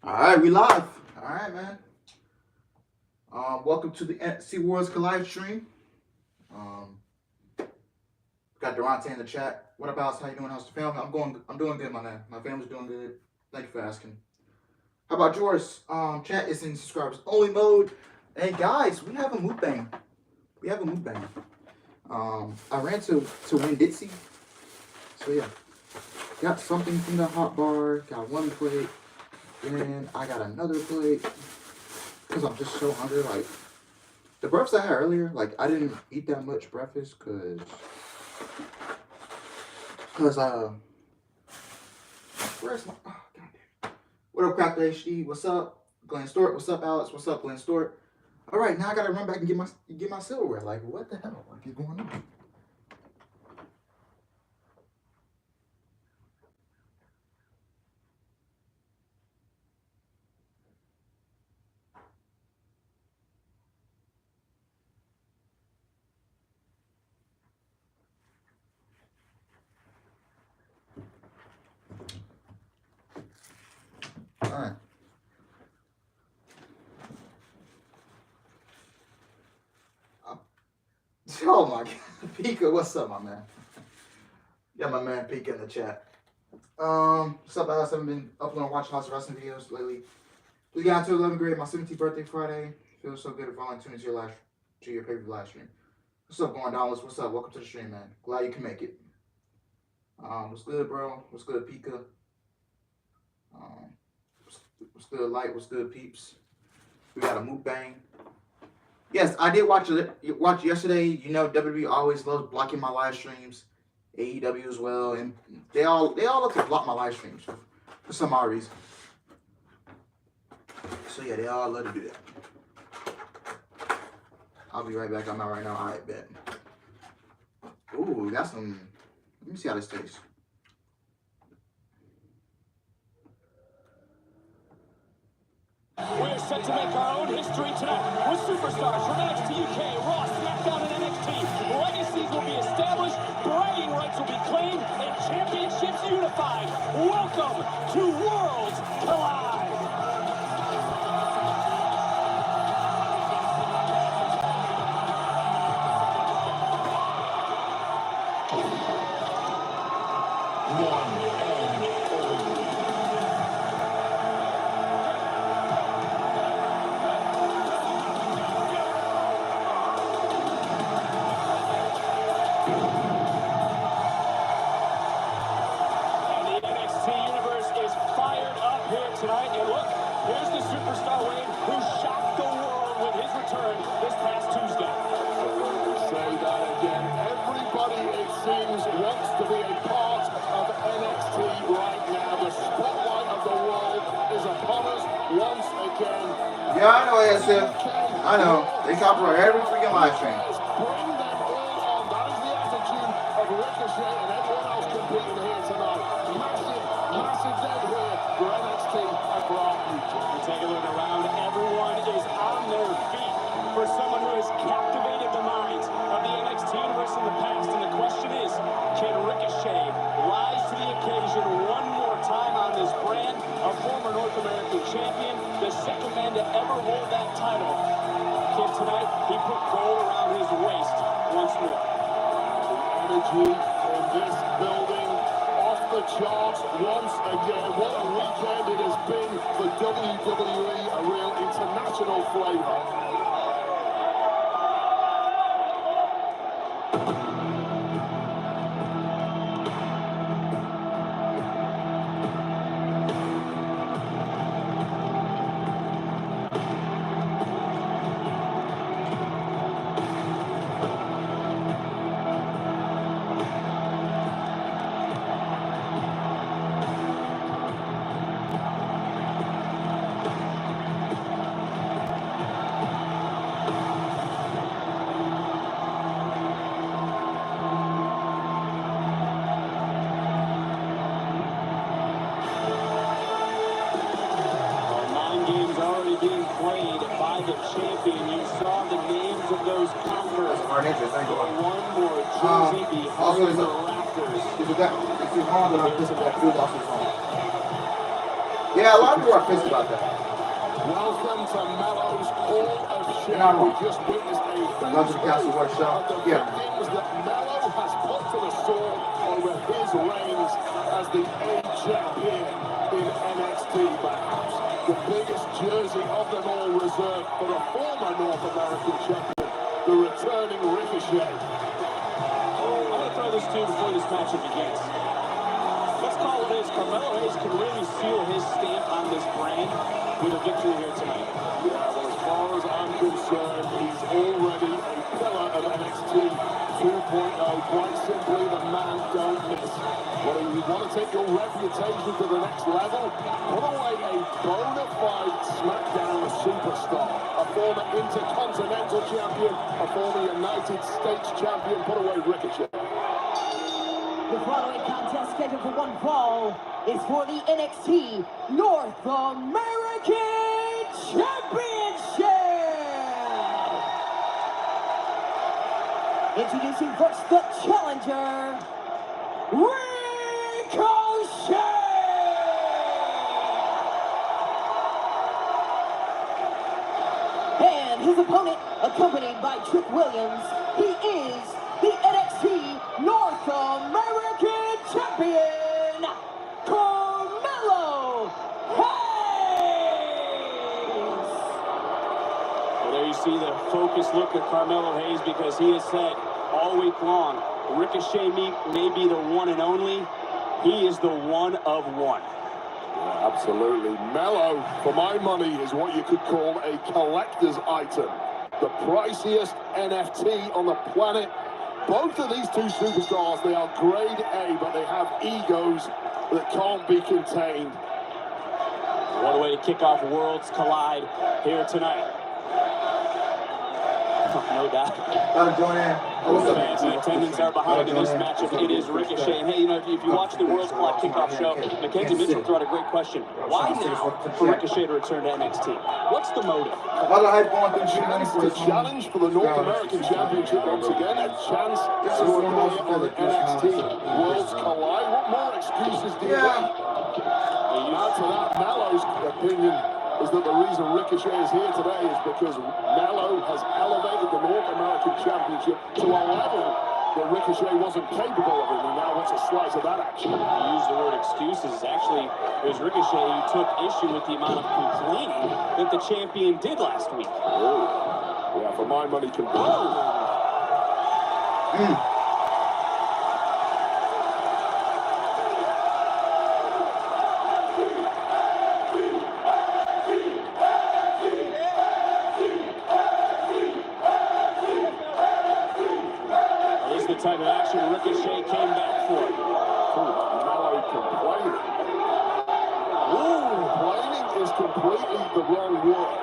All right, we live. All right, man. Welcome to the NXT Worlds live stream. Um, got Durante in the chat. What about how you doing? How's the family? I'm doing good, my man. My family's doing good. Thank you for asking. How about yours? Chat is in subscribers only mode. Hey guys, we have a mukbang. I ran to win Ditsy. So yeah, got something from the hot bar. Got one plate. And I got another plate because I'm just so hungry. Like, the breakfast I had earlier, like, I didn't eat that much breakfast because, where's my, oh, goddamn. What up, Cracked HD? What's up? Glenn Stewart. What's up, Alex? What's up, Glenn Stewart? All right, now I got to run back and get my silverware. Like, what the hell? Like, is going on? All right. Oh my God, Pika, what's up, my man? Got my man Pika in the chat. What's up, Alex? I haven't been uploading, watching lots of wrestling videos lately. We got to 11th grade, my 17th birthday Friday. Feels so good to finally tune into your pay-per-view live stream. What's up, Going Dollars? What's up? Welcome to the stream, man. Glad you can make it. What's good, bro? What's good, Pika? What's good, Light? What's good, peeps? We got a mukbang. Yes, I did watch yesterday. You know, WWE always loves blocking my live streams. AEW as well, and they all love to block my live streams for some odd reason. So yeah, they all love to do that. I'll be right back. I'm out right now. I bet. Ooh, that's some. Let me see how this tastes. We're set to make our own history tonight with superstars from NXT UK, Raw, SmackDown, and NXT. Legacies will be established, bragging rights will be claimed, and championships unified. Welcome to Worlds Collide. Yeah, I know, ASF. I know. They copyright every freaking live stream. Bring them all on. That is the attitude of Ricochet and everyone else competing here tonight. Massive day here for NXT and for our future. You take a look around, everyone is on their feet for someone who has captivated the minds of the NXT universe in the past. And the question is, can Ricochet rise to the occasion one more time on this brand? A former North American champion, the second man to ever hold that title. Can tonight he put gold around his waist once more? The energy in this building off the charts once again. What a weekend it has been for WWE, a real international flavor. Yeah, a lot of people are pissed about that. Welcome to Mello's Hall of Shame. And I'm We wrong. just witnessed a Love to the Castle Watch Show. of the Yeah. victims that Mello has put to the sword over his reigns as the A champion in NXT. Perhaps the biggest jersey of them all reserved for the former North American champion, the returning Ricochet. I'm going to throw this to you before this matchup begins. Let's call it is. Carmelo Hayes can really seal his stamp on this brand with a victory here tonight. Yeah, well, as far as I'm concerned, he's already a pillar of NXT 2.0. Quite simply, the man don't miss. Well, if you want to take your reputation to the next level, put away a bona fide SmackDown superstar, a former Intercontinental Champion, a former United States Champion. Put away Ricochet. The following contest scheduled for one fall is for the NXT North American Championship. Introducing first the challenger, Ricochet. And his opponent, accompanied by Trick Williams, he is the NXT North American Champion, Carmelo Hayes. Well, there you see the focused look at Carmelo Hayes, because he has said all week long, Ricochet may be the one and only. He is the one of one. Yeah, absolutely. Mello, for my money, is what you could call a collector's item. The priciest NFT on the planet. Both of these two superstars, they are grade A, but they have egos that can't be contained. What a way to kick off Worlds Collide here tonight. No doubt. Joanne. Oh, what's up, Fans in attendance are behind in this matchup. It is Ricochet. And hey, you know, if you watch the Worlds Collide kickoff show, Mackenzie Mitchell threw out a great question. Why now for Ricochet to return to NXT? What's the motive? A lot of hype going through The challenge for the North American Championship once again, a chance to appear on the NXT Worlds Collide. What more excuses do you want? Add to that, Mello's opinion is that the reason Ricochet is here today is because Mello has elevated the North American Championship to a level that Ricochet wasn't capable of, and he now wants a slice of that action. You use the word excuses. Actually, it was Ricochet who took issue with the amount of complaining that the champion did last week. Oh, yeah, for my money, Type of action Ricochet came back for. Mello complaining. Complaining is completely the wrong word.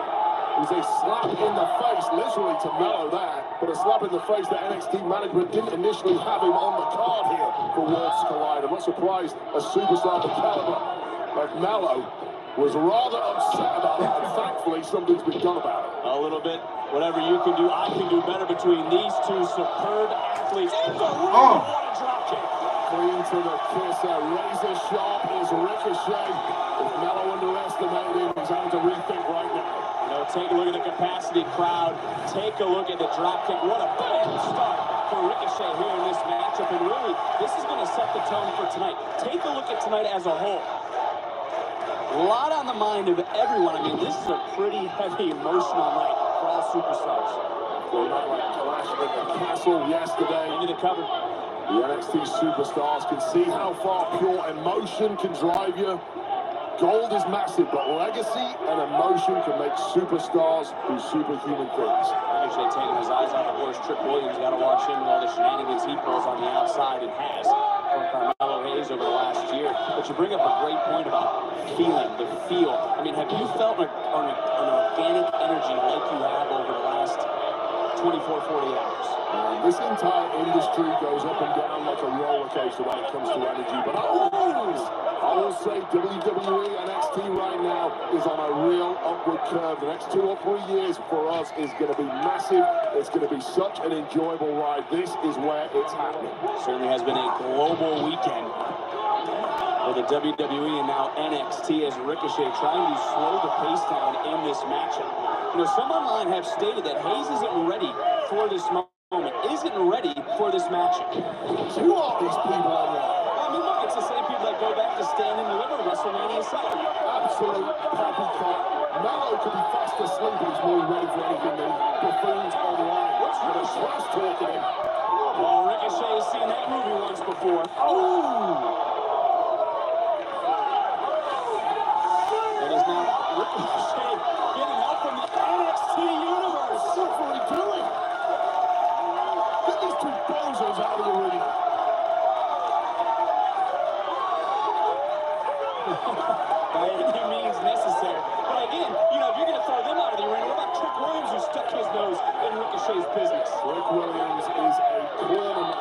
It was a slap in the face, literally, to Mello there, but a slap in the face that NXT management didn't initially have him on the card here for Worlds Collide. I'm not surprised a superstar of the caliber like Mello was rather upset about that, and thankfully something's been done about it. A little bit. Whatever you can do, I can do better between these two superb athletes. What a drop kick. Clean to the kiss, razor sharp is Ricochet. If Mello underestimated him, he's having to rethink right now. You know, take a look at the capacity crowd. Take a look at the drop kick. What a big start for Ricochet here in this matchup. And really, this is going to set the tone for tonight. Take a look at tonight as a whole. A lot on the mind of everyone. I mean, this is a pretty heavy, emotional night for all superstars. Well, not like Clash at the Castle yesterday. Into the cover. The NXT superstars can see how far pure emotion can drive you. Gold is massive, but legacy and emotion can make superstars do superhuman things. Ricochet taking his eyes off the horse. Trick Williams, got to watch him with all the shenanigans he pulls on the outside and has from Carmelo Hayes over the last year. But you bring up a great point about feeling, the feel. I mean, have you felt an organic energy like you have over the last 24, 40 hours? This entire industry goes up and down like a roller coaster when it comes to energy. But I will say WWE NXT right now is on a real upward curve. The next 2 or 3 years for us is going to be massive. It's going to be such an enjoyable ride. This is where it's happening. Certainly has been a global weekend for the WWE and now NXT as Ricochet trying to slow the pace down in this matchup. You know, some online have stated that Hayes isn't ready for this moment, isn't ready for this matchup. Who are these people online? I mean, look, it's the same people that go back to Stand and Deliver WrestleMania 7. Absolute poppycock. Mello could be fast asleep and he's more ready for anything than buffoons online. What's the trash talking him? Well, Ricochet has seen that movie once before. Ooh! It is now Ricochet getting help from the NXT universe. What are we doing? Get these two bozos out of the arena. By any means necessary. But again, you know, if you're going to throw them out of the arena, what about Trick Williams, who stuck his nose in Ricochet's business? Trick Williams is a corner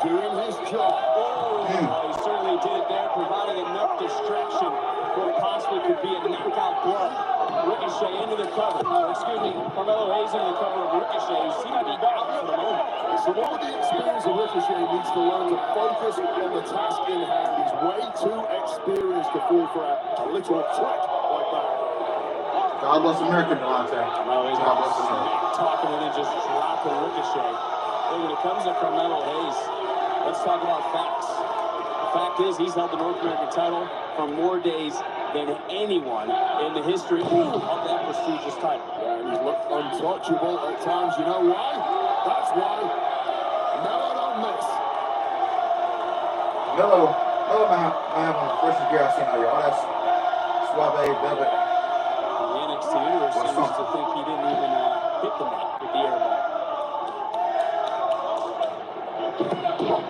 doing his job. Oh, he certainly did it there, providing enough distraction for what possibly could be a knockout blow. Ricochet into the cover. Excuse me, Carmelo Hayes into the cover of Ricochet, who seemed to be out for the moment. So all the experience of Ricochet needs to learn to focus on the task in hand. He's way too experienced to fall for a little trick like that. God bless America, Delonte. Well, he's God bless America. talking and then just dropping Ricochet. Hey, when it comes to Carmelo Hayes, let's talk about facts. The fact is, he's held the North American title for more days than anyone in the history of that prestigious title. Yeah, and he's looked untouchable at times. You know why? That's why. Mello don't miss. Mello might have one of the freshest gear I've seen all year. All that suave velvet. The NXT universe seems to think he didn't even hit the net with the air ball.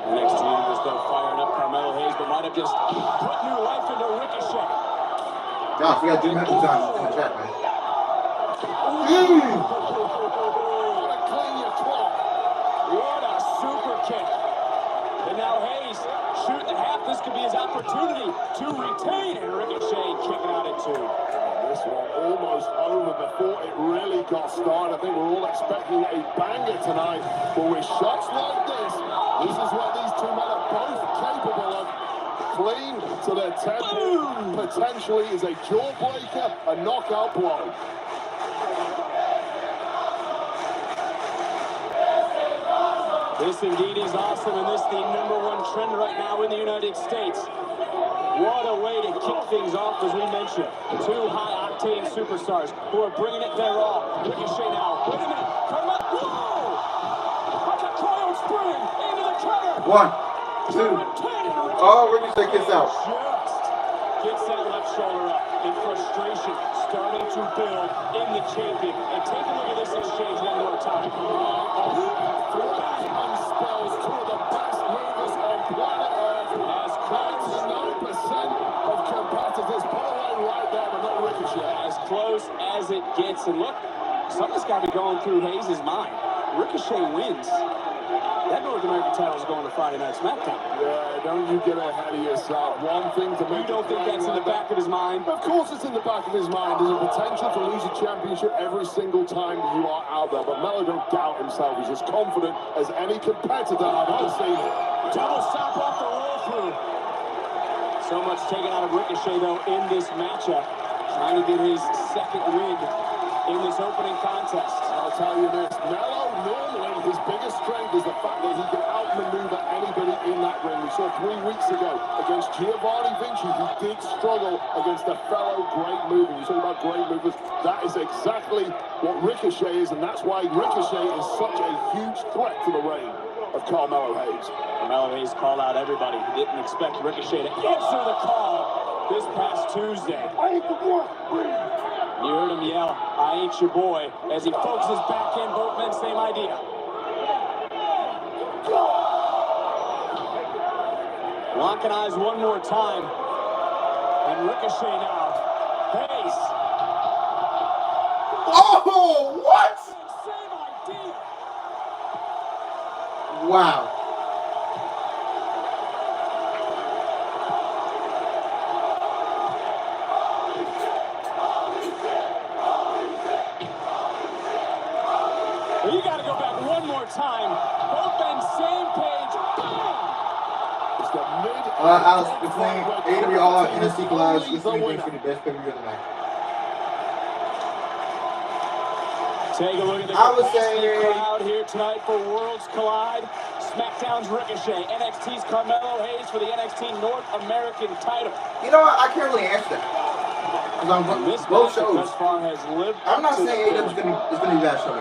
NXT universe though firing up Carmelo Hayes, but might have just put new life into Ricochet. Gosh, we got Jim Hutchinson in the chat, man. Gotta clean your clock. What a super kick. And now Hayes shooting the half. This could be his opportunity to retain, and Ricochet kicking out at 2. This one almost over before it really got started. I think we're all expecting a banger tonight, but with shots like this is what these two men are both capable of. Clean to their temple, potentially is a jawbreaker, a knockout blow. This indeed is awesome, and this is the #1 trend right now in the United States. What a way to kick things off, as we mentioned. Two high-octane superstars who are bringing it their all. Ricochet now. Wait a minute. Carmelo. Whoa! Like a coiled spring into the cutter. 1, 2. Oh, Ricochet gets out. Just gets that left shoulder up in frustration, starting to build in the champion. And take a look at this exchange one more time. Spells two of the best movers on planet Earth. As close 99% of competitors put away right there, but not Ricochet. as close as it gets. And look, something's got to be going through Hayes' mind. Ricochet wins. That North American title is going to Friday Night SmackDown. Yeah, don't you get ahead of yourself. One thing to make You don't think that's in the back of his mind? Of course it's in the back of his mind. There's a potential to lose a championship every single time you are out there. But Mello don't doubt himself. He's as confident as any competitor I've ever seen. Double stop off the roll through. So much taken out of Ricochet, though, in this matchup. Trying to get his second win in this opening contest. I'll tell you this, Mello normally his biggest strength is the fact that he can outmaneuver anybody in that ring. We saw 3 weeks ago against Giovanni Vinci, he did struggle against a fellow great mover. You talk about great movers, that is exactly what Ricochet is, and that's why Ricochet is such a huge threat to the reign of Carmelo Hayes. Carmelo Hayes called out everybody. He didn't expect Ricochet to answer the call this past Tuesday. You heard him yell, "I ain't your boy," as he focuses back in. Both men, same idea. Locking eyes one more time. And Ricochet now. Hayes. Oh, what? Same idea. Wow. Well, you got to go back one more time. Both men, same page. Bam! It's the Alex, between AEW All Out and NXT Collabs, which do you think should be the best pay-per-view of the night? Take a look at the I would say crowd here tonight for Worlds Collide. SmackDown's Ricochet, NXT's Carmelo Hayes for the NXT North American title. You know what? I can't really answer that. Because I'm both shows. Thus far has lived. I'm not saying AEW is gonna be that show.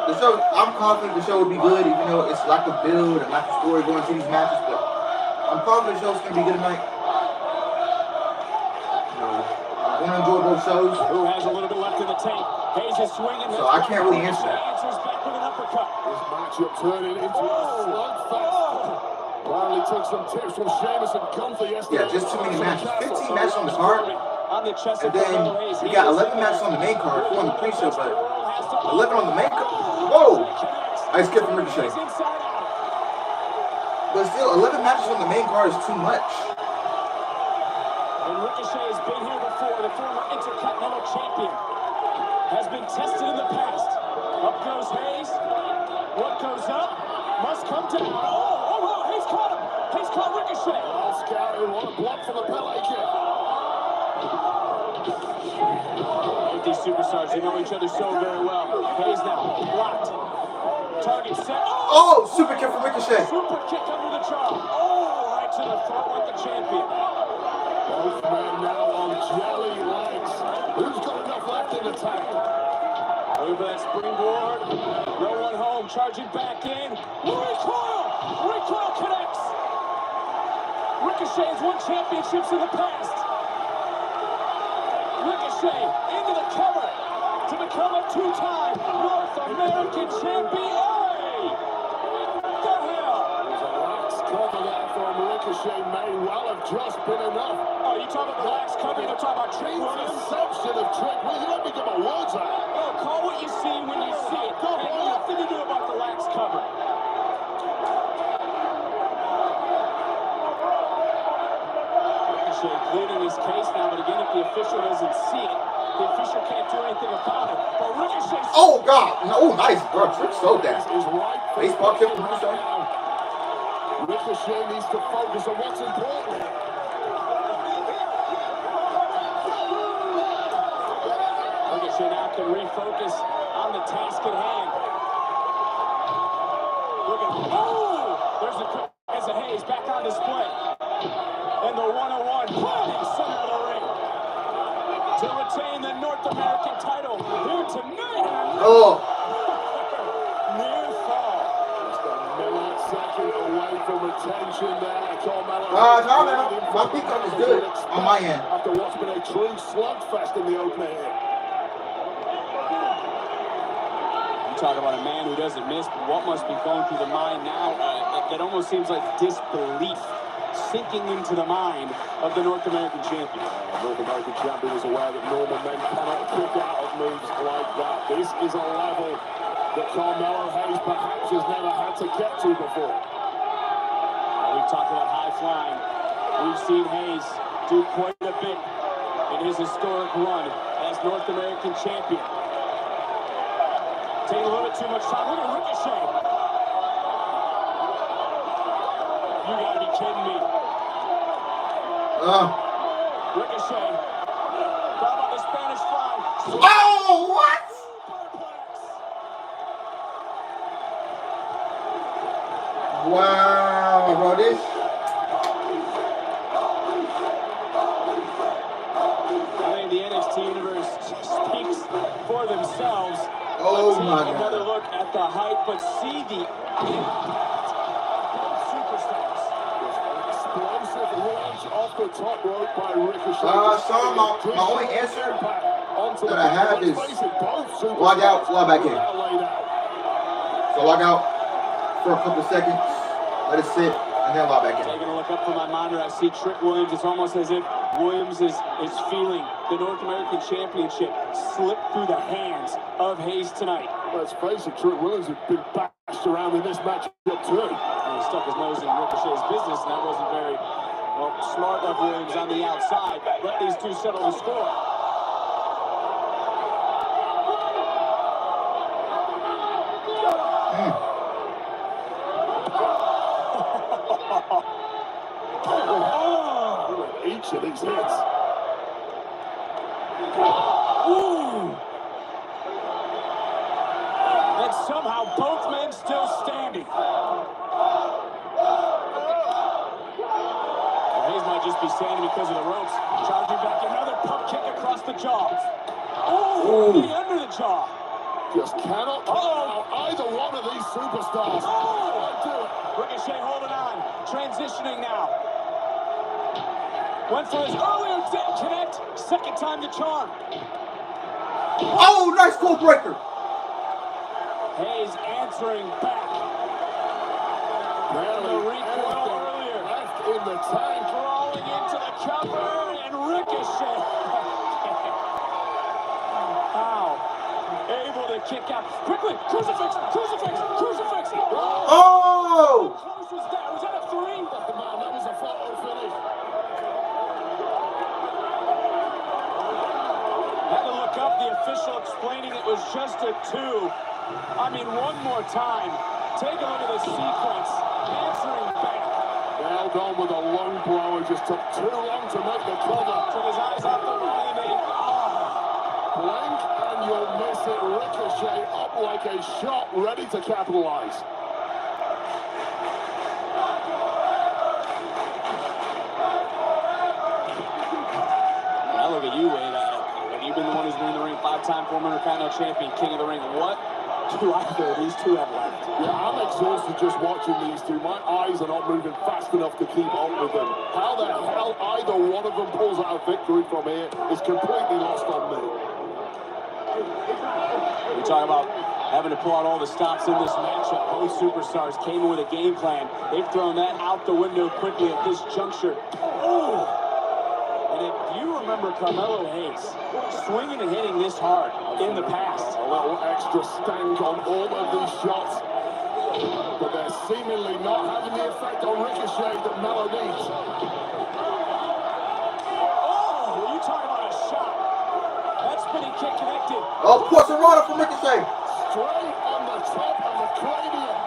The show, I'm confident the show will be good, even though it's lack of build and lack of story going to these matches. But I'm confident the show's gonna be good tonight. I'm gonna enjoy both shows. Who has a little bit left in the tank? Hayes is swinging. So I can't really answer that. Answers back with an uppercut. This matchup turning into a slugfest. Finally took some tips from Sheamus and Gunther yesterday. Yeah, just too many matches. 15 matches on the card. On the chest And then we got 11 matches on the main card, 4 on the pre-show, but 11 on the main card. Whoa! I skipped from Ricochet. But still, 11 matches on the main card is too much. And Ricochet has been here before. The former Intercontinental Champion has been tested in the past. Up goes Hayes. What goes up must come down. Oh, Hayes caught him. Hayes caught Ricochet. Well scouted, what a block from the Pele kick. Both these superstars, they know each other so very well. Hayes now blocked. Target set. Oh, super kick from Ricochet. Super kick under the jaw. Oh, right to the throat like the champion. Both men now on jelly legs. Who's got enough left in the tank? Over that springboard. No one home. Charging back in. Recoil! Recoil connects. Ricochet has won championships in the past. Ricochet into the cover to become a two-time North American champion. The hell? There's a lax cover there from Ricochet. May well have just been enough. Oh, you talking about the lax cover? You're talking about Trick Williams? Interception of Trick Williams. You let me get my words out. Oh, call what you see when you see it. It has nothing to do about the lax cover. Ricochet pleading his case now, but again, if the official doesn't see it, the official can't do anything about it. But Ricochet... Oh, God. No, nice, bro. Trick sold that. Is right. Baseball kick from Ricochet. Ricochet needs to focus on what's important. Ricochet now can refocus on the task at hand. Look at... Oh! There's the quick as a Hayes back on display. And the 101 planting center of the ring to retain the North American title here tonight. Oh. Near fall. Just a millisecond away from retention there. No. My peacock is good on my end. After what's been a true slugfest in the opener here. You talk about a man who doesn't miss, but what must be going through the mind now? It almost seems like disbelief sinking into the mind of the North American champion. North American champion is aware that normal men cannot kick out of moves like that. This is a level that Carmelo Hayes perhaps has never had to get to before. We've talked about high flying. We've seen Hayes do quite a bit in his historic run as North American champion. Taking a little bit too much time. Look at Ricochet. You gotta be kidding me. Ricochet. How about the Spanish fly? Oh, what? Wow, bro, this. I mean, the NXT universe speaks for themselves. Oh, Take my God. another look at the height, but see the impact. Both superstars. Explosive launch off the top rope by Ricochet. Sean, my only answer that I have is log out, log back in. So log out for a couple seconds, let it sit, and then log back in. Taking a look up from my monitor, I see Trick Williams. It's almost as if Williams is feeling the North American Championship slip through the hands of Hayes tonight. Let's face it, Trick Williams has been bashed around in this matchup too. And he stuck his nose in Ricochet's business, and that wasn't very smart of Williams on the outside. Let these two settle the score. combination, these hits. Ooh! And somehow both men still standing. Hayes might just be standing because of the ropes. Charging back, another pump kick across the jaw. Oh, knee under the jaw. Just cannot allow either one of these superstars. Do it. Ricochet holding on, transitioning now. Went for his earlier didn't connect. Second time the charm. Oh, nice cold breaker. Hayes answering back. Barely The recoil earlier. left in the tank. Crawling into the cover and Ricochet. Wow. Able to kick out. Quickly, crucifix, crucifix, crucifix. Oh! How close was that? Was that a 3? Man, that was a photo finish. Had to look up, the official explaining it was just a 2. I mean, one more time. Take a look at this sequence. Answering back. Nailed on with a long blow. It just took too long to make the cover. Took his eyes off the line. Blink and you'll miss it. Ricochet up like a shot, ready to capitalize. Now look at you, Wade. You've been the one who's been in the ring 5-time former Intercontinental Champion, King of the Ring. What do either of these two have left? Yeah, I'm exhausted just watching these two. My eyes are not moving fast enough to keep up with them. How the hell either one of them pulls out a victory from here is completely lost on me. We talk about having to pull out all the stops in this matchup. Both superstars came in with a game plan. They've thrown that out the window quickly at this juncture. Ooh! And if you remember Carmelo Hayes swinging and hitting this hard in the past. A little extra stank on all of these shots. But they're seemingly not having the effect on Ricochet that Melo needs. Oh, you talk about a shot. That spinning kick connected. Oh, Porcelana from Ricochet. Straight on the top of the cranium.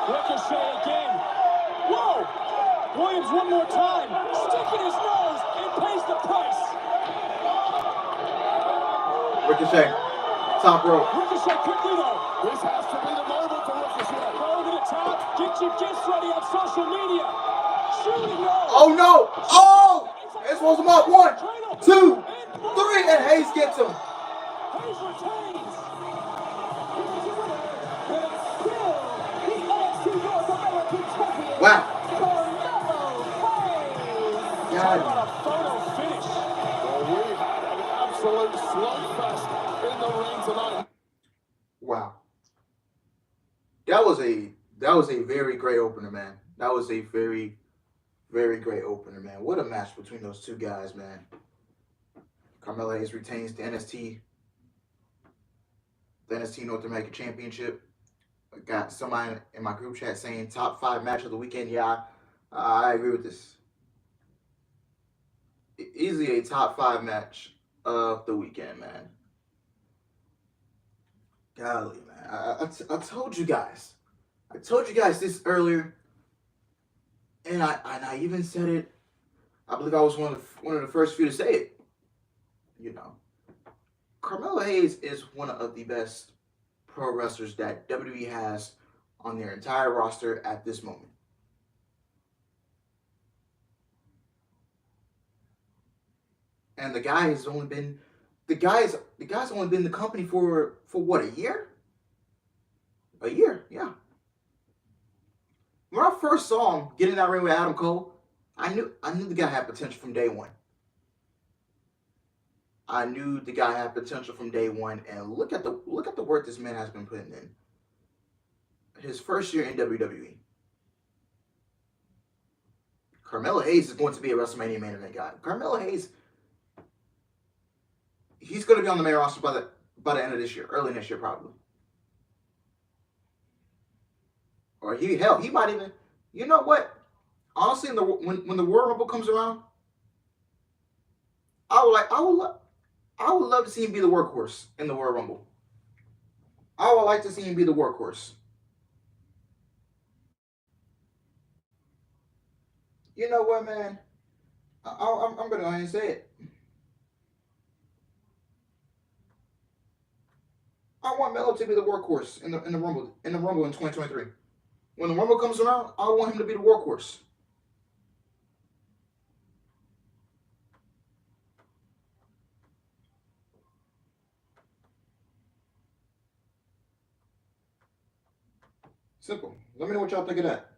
Ricochet again. Whoa! Williams one more time. Sticking his nose and pays the price. Ricochet. Top rope. Ricochet quickly though. This has to be the moment for Ricochet. Go to the top. Get your gifts ready on social media. Shooting no. Oh no! Oh! Hayes rolls him up. 1, 2, 3, and Hayes gets him. Hayes retains. Wow. Talk God. about a photo finish. Well, we had an absolute slugfest in the ring tonight. Wow. That was a very great opener, man. That was a very, very great opener, man. What a match between those two guys, man. Carmelo Hayes retains the NXT North American Championship. I got somebody in my group chat saying top 5 match of the weekend. Yeah, I agree with this. Easily a top 5 match of the weekend, man. Golly, man. I told you guys. I told you guys this earlier. And I even said it. I believe I was one of the first few to say it. You know, Carmelo Hayes is one of the best pro wrestlers that WWE has on their entire roster at this moment. And the guy's only been in the company for what, a year? A year, yeah. When I first saw him get in that ring with Adam Cole, I knew the guy had potential from day one. I knew the guy had potential from day one, and look at the work this man has been putting in. His first year in WWE. Carmelo Hayes is going to be a WrestleMania main event guy. Carmelo Hayes, he's going to be on the main roster by the end of this year, early next year probably. Or he might even, you know what? Honestly, when the Royal Rumble comes around, I would love to see him be the workhorse in the Royal Rumble. I would like to see him be the workhorse. You know what, man? I'm gonna go ahead and say it. I want Melo to be the workhorse in the Rumble in 2023. When the Rumble comes around, I want him to be the workhorse. Simple. Let me know what y'all think of that.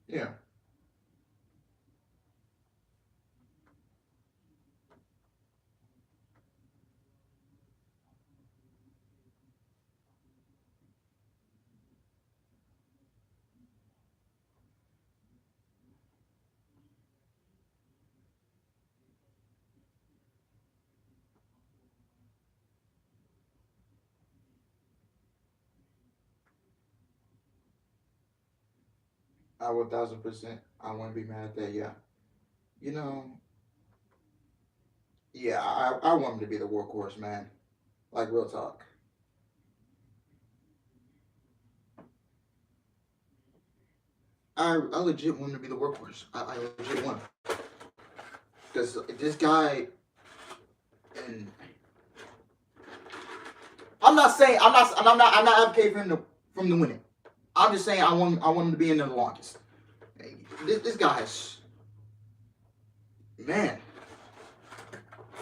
Yeah. I 1000%. I wouldn't be mad at that. Yeah. You know. Yeah. I want him to be the workhorse, man. Like real talk. I legit want him to be the workhorse. I legit want him. Because this guy, and I'm not advocating for him to from the winning. I'm just saying I want him to be in there the longest. This guy has, man.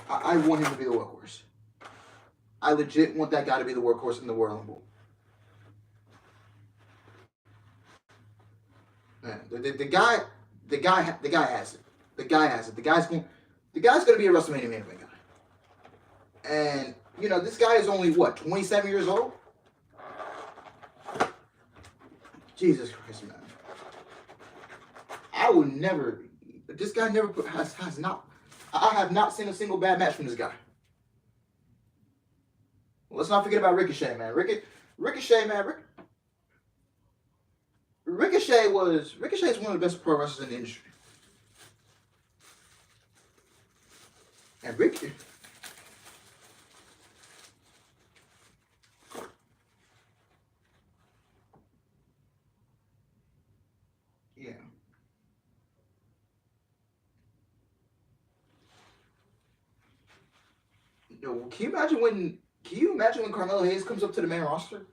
I want him to be the workhorse. I legit want that guy to be the workhorse in the Royal Rumble. Man, the guy has it. The guy has it. The guy's gonna be a WrestleMania main event guy. And you know, this guy is only what, 27 years old? Jesus Christ, man. I would never. This guy never has not. I have not seen a single bad match from this guy. Let's not forget about Ricochet, man. Ricochet, man. Ricochet is one of the best pro wrestlers in the industry. And Ricochet. Yeah. Yo, can you imagine when Carmelo Hayes comes up to the main roster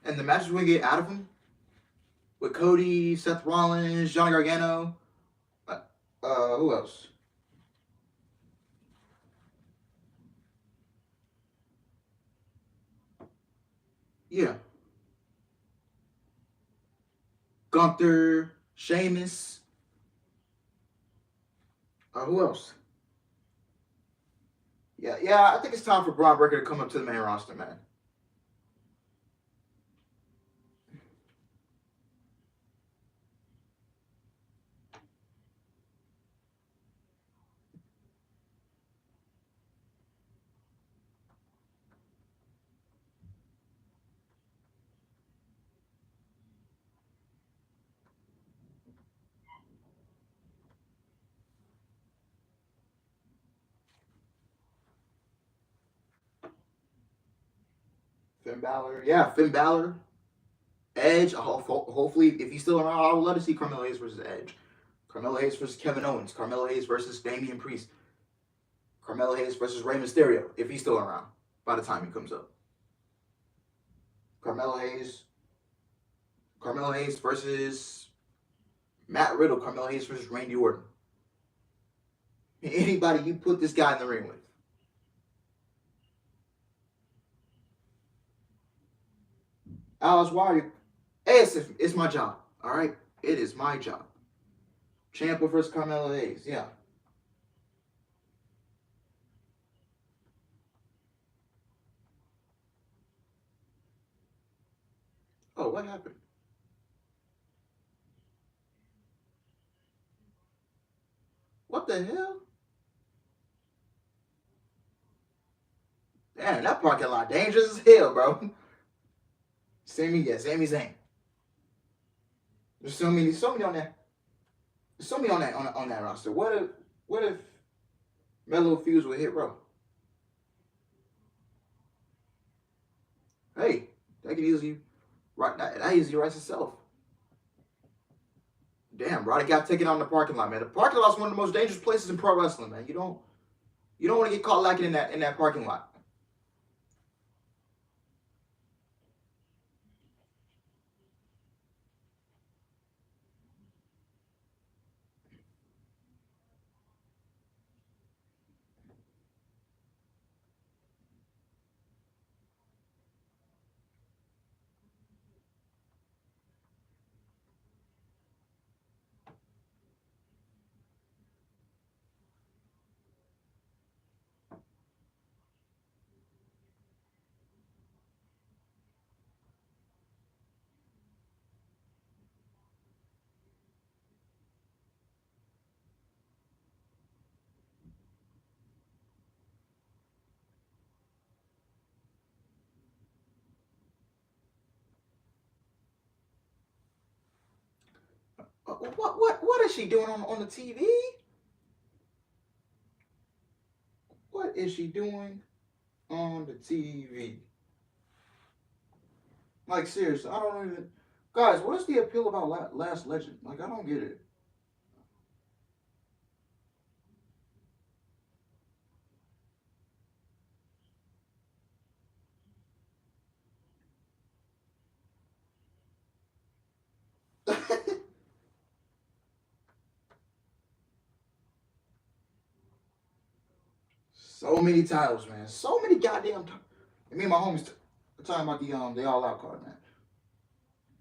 and the matches we get out of him with Cody, Seth Rollins, Johnny Gargano, who else? Yeah, Gunther, Sheamus. Who else? Yeah. I think it's time for Braun Breaker to come up to the main roster, man. Finn Balor. Yeah, Finn Balor. Edge. Hopefully, if he's still around, I would love to see Carmelo Hayes versus Edge. Carmelo Hayes versus Kevin Owens. Carmelo Hayes versus Damian Priest. Carmelo Hayes versus Rey Mysterio, if he's still around by the time he comes up. Carmelo Hayes versus Matt Riddle. Carmelo Hayes versus Randy Orton. Anybody you put this guy in the ring with. Alice Wilder. Hey, it's my job. All right? It is my job. Ciampa versus Carmelo Hayes. Yeah. Oh, what happened? What the hell? Damn, that parking lot dangerous as hell, bro. Sami Zayn. There's so many on that. There's so many on that roster. What if Melo fused with Hit Row? Hey, that can easily right that easily writes itself. Damn, bro, I got taken out in the parking lot, man. The parking lot's one of the most dangerous places in pro wrestling, man. You don't want to get caught lacking in that parking lot. What is she doing on the TV? What is she doing on the TV? Like, seriously, I don't even. Guys, what is the appeal about Last Legend? Like, I don't get it. So many titles, man. So many goddamn titles. Me and my homies talking about the All Out card match.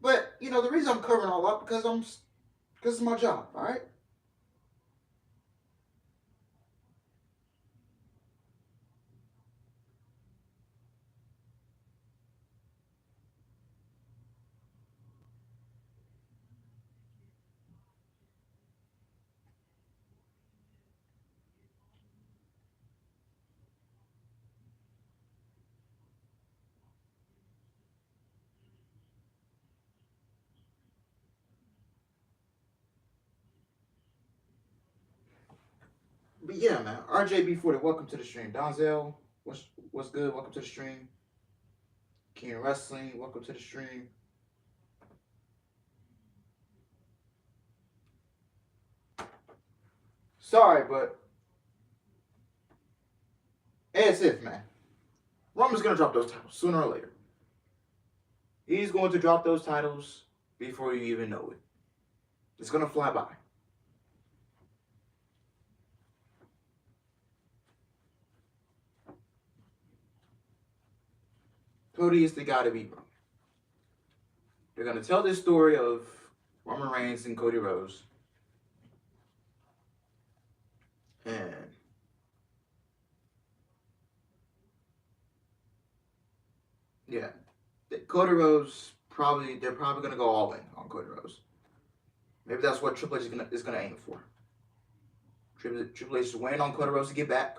But you know the reason I'm covering All Out because it's my job. All right. But yeah, man. RJB40, welcome to the stream. Donzel, what's good? Welcome to the stream. King Wrestling, welcome to the stream. Sorry, but as if, man. Roman's gonna drop those titles sooner or later. He's going to drop those titles before you even know it. It's gonna fly by. Cody is the guy to beat Roman. They're gonna tell this story of Roman Reigns and Cody Rhodes. And yeah, Cody Rhodes they're probably gonna go all in on Cody Rhodes. Maybe that's what Triple H is gonna aim for. Triple H is waiting on Cody Rhodes to get back.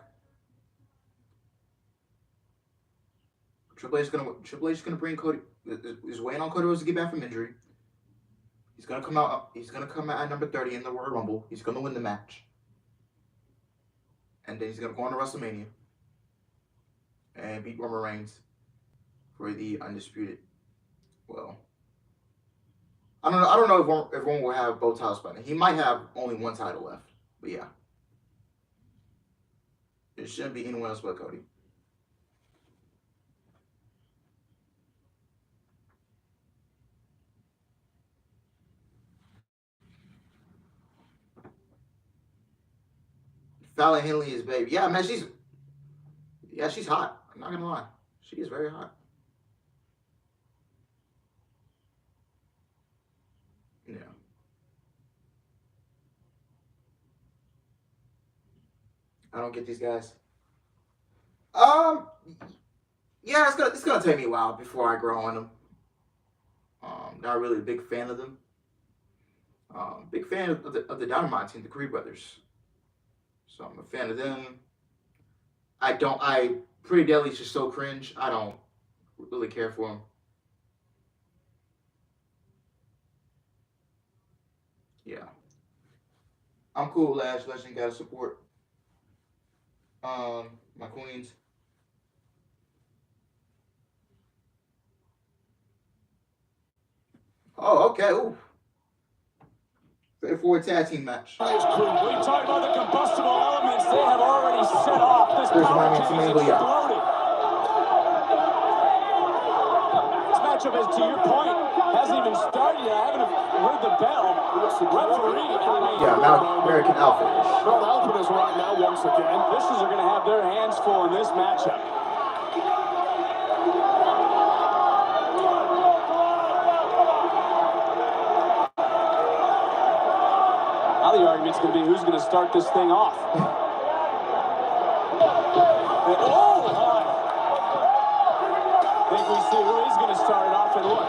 Triple H is gonna bring Cody. Is waiting on Cody Rhodes to get back from injury. He's gonna come out. He's gonna come out at number 30 in the Royal Rumble. He's gonna win the match, and then he's gonna go on to WrestleMania and beat Roman Reigns for the undisputed. Well, I don't know if Roman will have both titles by then. He might have only one title left, but yeah, it shouldn't be anyone else but Cody. Fallon Henley is baby. Yeah, man, she's hot. I'm not gonna lie, she is very hot. Yeah. I don't get these guys. Yeah, it's gonna take me a while before I grow on them. Not really a big fan of them. Big fan of the Dynamite team, the Creed brothers. So I'm a fan of them. I Pretty Deadly's just so cringe. I don't really care for him. Yeah, I'm cool. Last Legend gotta support my queens. Oh, okay. Ooh. For a tag team match. We talk about the combustible elements. They have already set off. This power is exploding. This matchup, is, to your point, hasn't even started yet. I haven't heard the bell. Referee. Yeah, now American Alpha. Not helping us right now once again. Officials are going to have their hands full in this matchup. Now the argument's going to be who's going to start this thing off. I think we see who is going to start it off and what.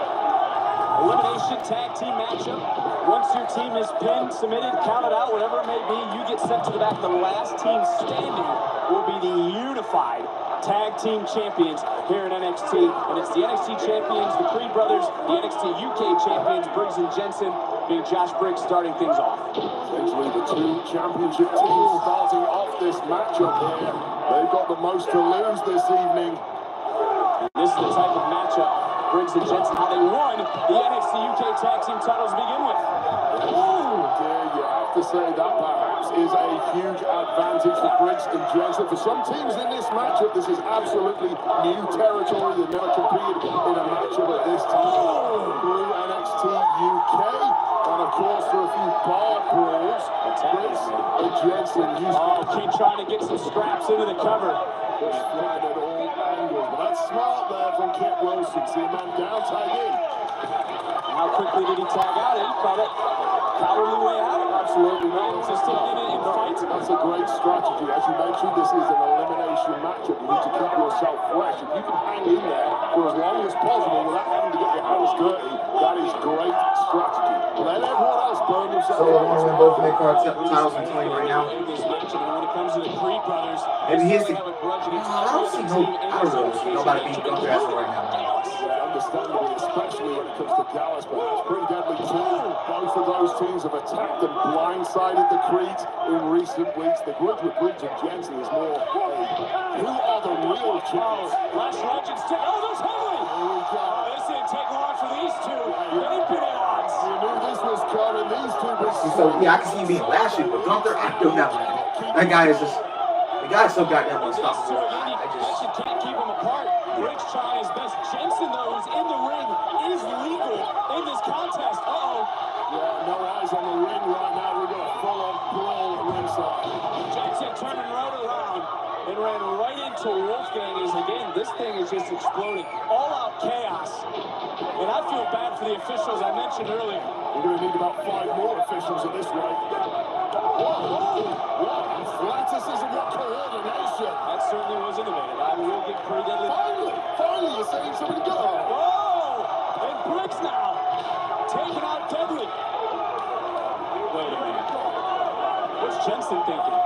Elimination tag team matchup. Once your team is pinned, submitted, counted out, whatever it may be, you get sent to the back. The last team standing will be the unified tag team champions here at NXT. And it's the NXT champions, the Creed brothers, the NXT UK champions, Briggs and Jensen, being Josh Briggs starting things off. Essentially the two championship teams starting off this matchup here. They've got the most to lose this evening. This is the type of matchup Briggs and Jensen, how they won the NXT UK tag team titles to begin with. Yeah, you have to say that perhaps is a huge advantage for Briggs and Jensen. For some teams in this matchup, this is absolutely new territory. They've never competed in a matchup at this time. Through NXT UK, and of course through a few bar brawls, Briggs and Jensen keep trying to get some scraps into the cover. Just flying at all angles, but that's smart there from Kit Wilson. See a man down, tag in. How quickly did he tag out? He caught it. Cowardly way out. Absolutely not. Just taking it in fight. That's a great strategy. As you mentioned, this is an elimination matchup. You need to keep yourself fresh. If you can hang in there for as long as possible without having to get your hands dirty, that is great strategy. Let everyone else burn themselves. So I want to win both mid-card titles in 20 right now. When it comes to the Creed brothers, Maybe he's the... I don't see nobody beating Gunther as of right now. Understandably, especially when it comes to Dallas, perhaps pretty deadly too. Both of those teams have attacked and blindsided the Creeds in recent weeks. The grudge with Briggs and Jensen is more who are the real champions. Flash Legends stick. Oh, there's Henry! Here we go. This didn't take long for these two. They've been at odds. You knew this was coming. These two were So yeah, I can see him being lashy, but Gunther, I don't know, man. That guy is just... The guy's so goddamn unstoppable. I just can't keep them apart. Briggs trying his best. Jensen, though, who's in the ring, is legal in this contest. Yeah, no eyes on the ring right now. We've got a full-on brawl at ringside. Jensen turning right around and ran right into Wolfgang. Again, this thing is just exploding. All-out chaos. And I feel bad for the officials I mentioned earlier. We're going to need about 5 more officials at this rate. What athleticism, what coordination. That certainly was innovative. I will get pretty deadly. Finally, you're saying somebody go. Oh! And Briggs now taking out Deadly. Wait a minute. What's Jensen thinking?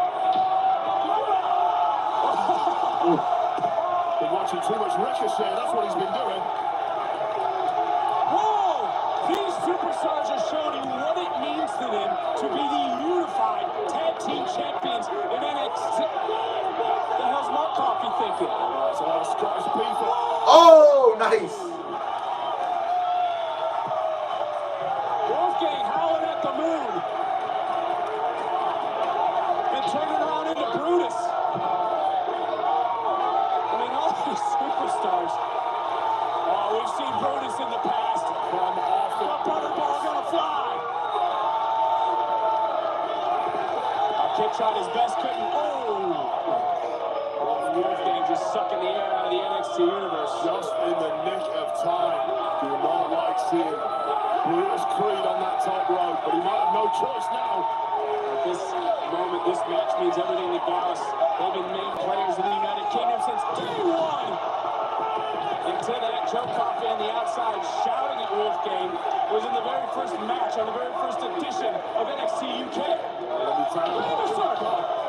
Been watching too much Ricochet, that's what he's been doing. Whoa! These superstars are showing you what it means to them to be the unified tag team champions in NXT. What the hell's Mark Coffey thinking? That's a lot of Scottish beef. oh, nice. Wolfgang howling at the moon. And turning around into Brutus. I mean, all these superstars. Oh, we've seen Brutus in the past. From off the Butterball gonna fly. Kid tried his best, couldn't. Wolfgang just sucking the air out of the NXT universe. just in the nick of time. Do not like seeing Brutus Creed on that top rope, but he might have no choice now. At this moment, this match means everything to Dallas. They've been main players in the United Kingdom since day one. Until that, Joe Coffey on the outside shouting at Wolfgang was in the very first match on the very first edition of NXT UK. Famouser!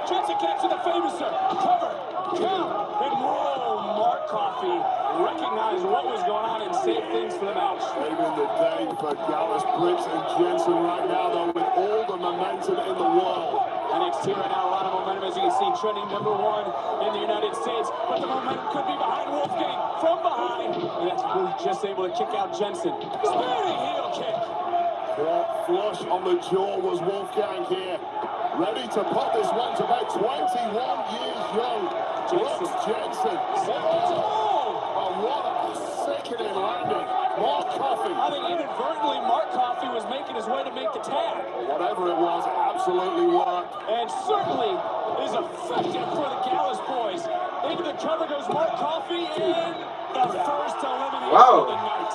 Jensen connects with the Famouser. Cover, count, and roll. Mark Coffey recognized what was going on and saved things for the match. Saving the day for Dallas, Briggs, and Jensen right now, though, with all the momentum in the world. NXT right now, a lot of momentum, as you can see. trending #1 in the United States. But the momentum could be behind Wolfgang from behind. And that's Booth just able to kick out Jensen. Spinning heel kick. Flush on the jaw was Wolfgang here. Ready to pop this one to about 21 years young. Jensen. Oh, what a sickening landing. Mark Coffey. I think inadvertently Mark Coffey was making his way to make the tag. Whatever it was, it absolutely worked. And certainly is effective for the Gallus boys. Into the cover goes Mark Coffey and the first elimination of the night.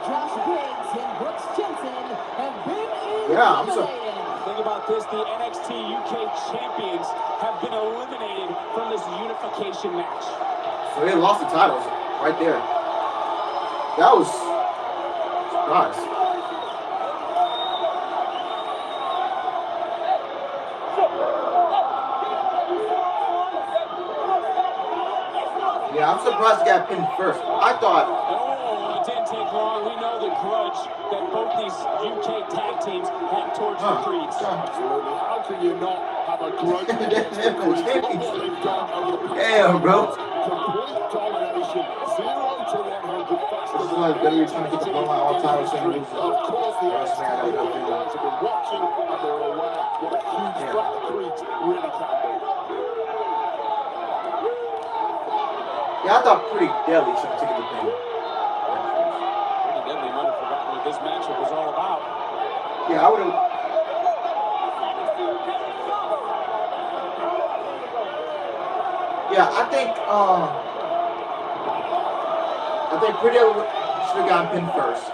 Josh Briggs and Brooks Jensen have been Yeah, eliminated. Think about this, the NXT UK champions have been eliminated from this unification match. So they lost the titles right there. That was nice. Yeah, I'm surprised he got pinned first. I thought. Oh, it didn't take long. We know the grudge that both these UK tag teams have towards the Creeds. Absolutely. How can you not have a grudge against the Creeds? Look what they've done over the past Damn, bro. complete domination. 0 to 100 faster This is like WWE trying to get the blowout all time. Of course, the Yes, man, I got it. guys have been watching and they're aware what a huge threat the Creeds really can be. Yeah, I thought Pretty Deadly should have taken the pin. Pretty Deadly might have forgotten what this matchup was all about. Yeah, I would have. Yeah, I think Pretty Deadly should have gotten pinned first.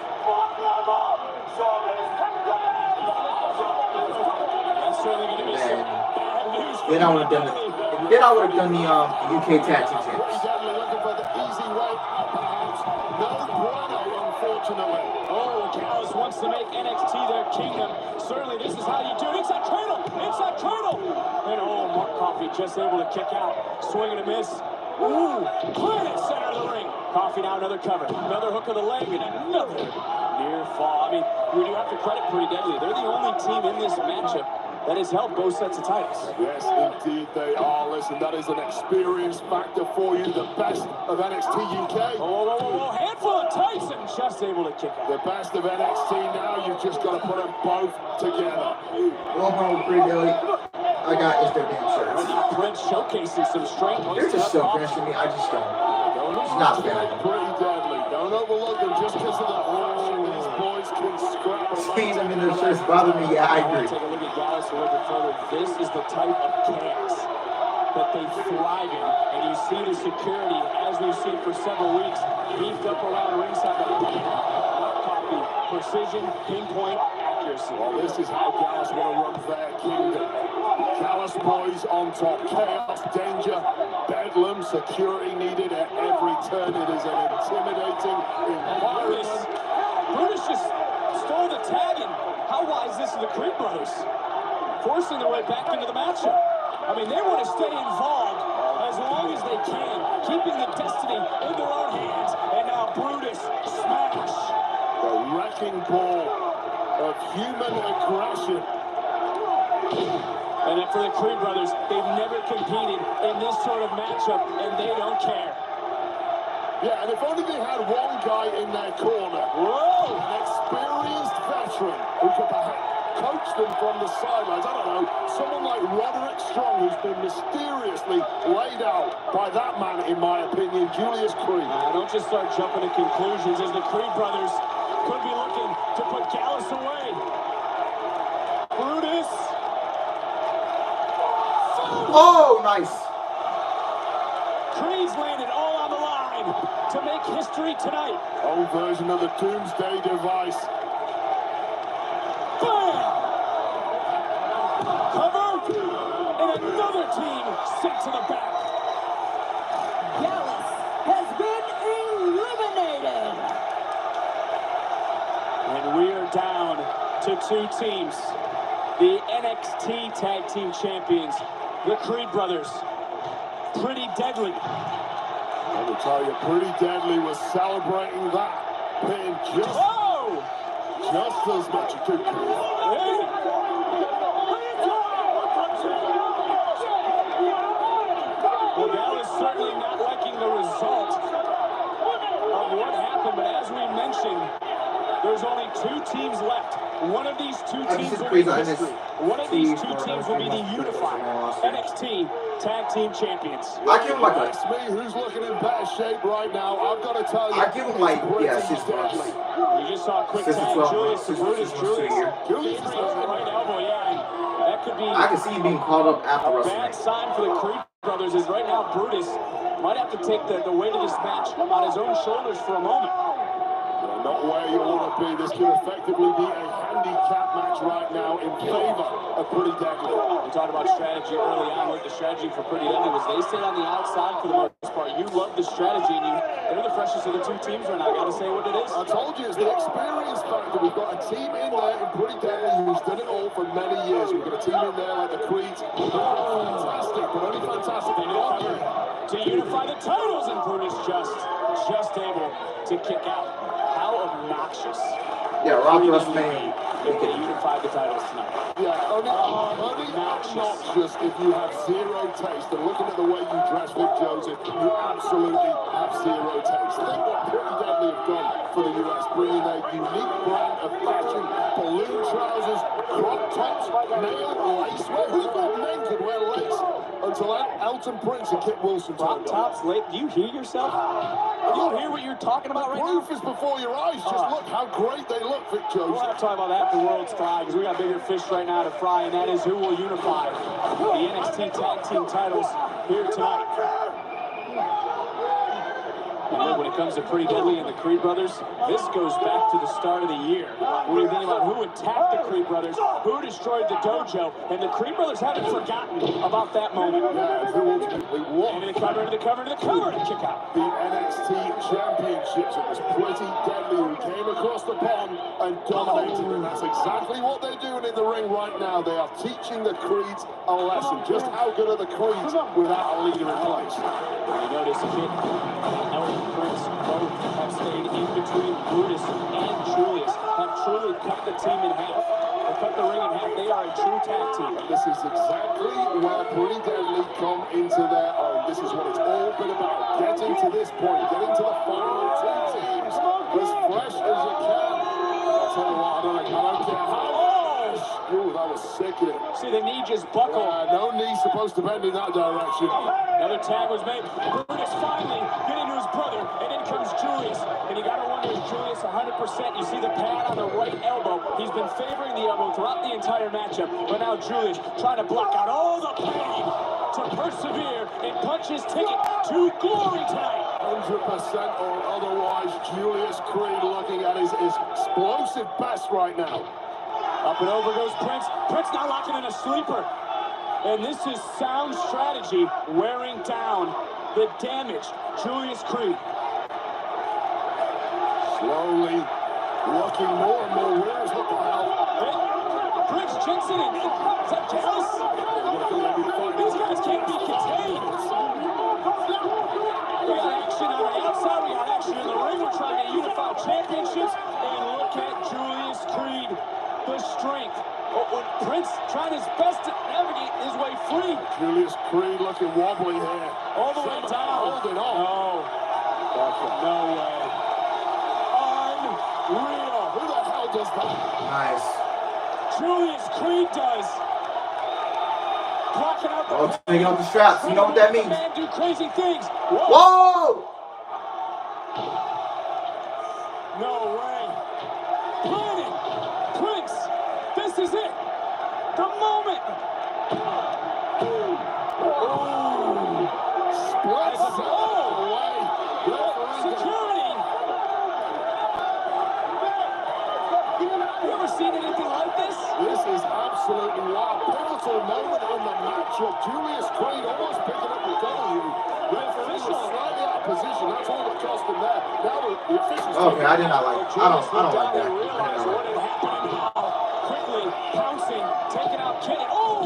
That's certainly going to be some bad news for Then I would have done Deadly. Then I would have done the UK Tag Team Pretty Champs. Deadly looking for the easy way, perhaps. No bueno, unfortunately. Oh, Gallus wants to make NXT their kingdom. Certainly, this is how you do it. Inside cradle! Inside cradle! And oh, Mark Coffey just able to kick out. Swing and a miss. Ooh, cleared it center of the ring. Coffey now another cover. Another hook of the leg and another near fall. I mean, we do have to credit Pretty Deadly. They're the only team in this matchup that has held both sets of titles. Yes, indeed they are. Listen, that is an experience factor for you. The best of NXT UK. Oh, handful of tights and just able to kick out. The best of NXT now. You've just got to put them both together. One more with Pretty Deadly. I got is their damn shirts. Prince showcasing some strength. They're just so finishing me. I just don't. It's not fair. Pretty Deadly. Don't overlook them just because of the aggression. These boys can scrap a Seeing them in their shirts bother me. Yeah, I agree. Take a look at Gallus a little bit further. This is the type of chaos that they thrive in. And you see the security, as we've seen for several weeks, beefed up around ringside. Coffee, precision, pinpoint, accuracy. Well, this is how Gallus want to run their kingdom. Gallus boys on top. Chaos, danger, bedlam, security needed at every turn. It is an intimidating environment. Brutus just stole the tag, and how wise this is the Creed brothers, forcing their way back into the matchup. I mean, they want to stay involved as long as they can, keeping the destiny in their own hands. And now Brutus smash. The wrecking ball of human aggression. And then for the Creed brothers, they've never competed in this sort of matchup, and they don't care. Yeah, and if only they had one guy in their corner. Whoa! An experienced veteran who could perhaps coach them from the sidelines. I don't know, someone like Roderick Strong, who's been mysteriously laid out by that man, in my opinion, Julius Creed. Don't just start jumping to conclusions, as the Creed brothers could be looking to put Gallus away. Brutus. Oh, nice. Creed's landed all on the line to make history tonight. Old version of the Doomsday device. Bam! Cover, and another team sent to the back. Gallus has been eliminated. And we are down to two teams. The NXT Tag Team Champions, the Creed brothers. Pretty Deadly. I will tell you, Pretty Deadly was celebrating that pin just as much. A good Hey. only 2 teams left. One of these 2 teams is will be crazy. I history. One of these 2 teams will be the unified NXT Tag Team Champions. I give him like That's me, who's looking in better shape right now. I've got to tell you, I give him like, yeah, 6 months. You just saw a quick 6 to tag. 12 Julius months. to 6 to Brutus. 6 months to a year. Julius is on the right elbow, yeah. And that could be I can see him being called up after a bad WrestleMania. sign for the Creed brothers, is right now Brutus might have to take the weight of this match on his own shoulders for a moment. Not where you want to be. This could effectively be a handicap match right now in favor of Pretty Deadly. We talked about strategy early on. Look, the strategy for Pretty Deadly was they stayed on the outside for the most part. You love the strategy, and they're the freshest of the 2 teams right now. I got to say what it is. I told you, it's the experience factor. We've got a team in there in Pretty Deadly who's done it all for many years. We've got a team in there like the Creeds. Fantastic, but only fantastic. They know to unify the titles, and Brutus just able to kick out. How obnoxious. Yeah, Rock WrestleMania. They unified the titles tonight. Yeah, only obnoxious if you have zero taste. And looking at the way you dress, Vic Joseph, you absolutely have zero taste. Think what Pretty Deadly have done for the US, bringing their unique brand of fashion, balloon trousers, crop tops, male lace wear. Who thought men could wear lace? Until Elton Prince and Kit Wilson. Crop tops, late. Do you hear yourself? Do you hear what you're talking about right now? Proof is before your eyes. Just look how great they look, Vic Joseph. We'll have to talk about that the world's fry, because we got bigger fish right now to fry, and that is who will unify the NXT Tag Team titles here tonight. And when it comes to Pretty Deadly and the Creed brothers, this goes back to the start of the year. When you think about who attacked the Creed brothers, who destroyed the dojo, and the Creed brothers haven't forgotten about that moment. Yeah, who ultimately won. And to the cover, to the cover, to the cover, to kick out. The NXT Championships. It was Pretty Deadly who came across the pond and dominated, and that's exactly what they're doing in the ring right now. They are teaching the Creeds a lesson. Just how good are the Creeds without a leader in place? You notice Kit and Prince both have stayed in between Brutus and Julius, have truly cut the team in half. They cut the ring in half. They are a true tag team. This is exactly where Pretty Deadly come into their own. This is what it's all been about. Getting to this point, getting to the final 2 teams as fresh as you can. I'll tell you what, I don't care how. Ooh, that was sickening. See, the knee just buckled. No knee supposed to bend in that direction. Another tag was made. Brutus finally getting to his brother, and in comes Julius. And you got to wonder, is Julius 100%? You see the pad on the right elbow. He's been favoring the elbow throughout the entire matchup. But now Julius trying to block out all the pain to persevere and punch his ticket to glory tonight. 100% or otherwise, Julius Creed looking at his explosive best right now. Up and over goes Prince. Prince now locking in a sleeper. And this is sound strategy wearing down the damaged Julius Creed. Slowly looking more and more weird. What the hell? Prince Jensen, is that jealous? These guys can't be contained. We got action on the outside. We got action in the ring. We're trying to unify championships. And look at Julius Creed. The strength. Prince trying his best to navigate his way free. Julius Creed looking wobbly here. All the way down. Holding on. No way. Unreal. Who the hell does that? Nice. Julius Creed does. Blocking out the taking off the straps. You know what that means. Man do crazy things. Whoa! No way. Planning. Prince. This is it. The moment. Split away. Security. You ever seen anything like this? This is absolutely wild. Pivotal moment in the matchup. Julius Creed almost picking up the W. The official slightly out of position. That's all that cost him there. Now the officials. Okay, I did not like. I don't like that. Realize what had happened now. Quickly pouncing, taking out Kit. Oh!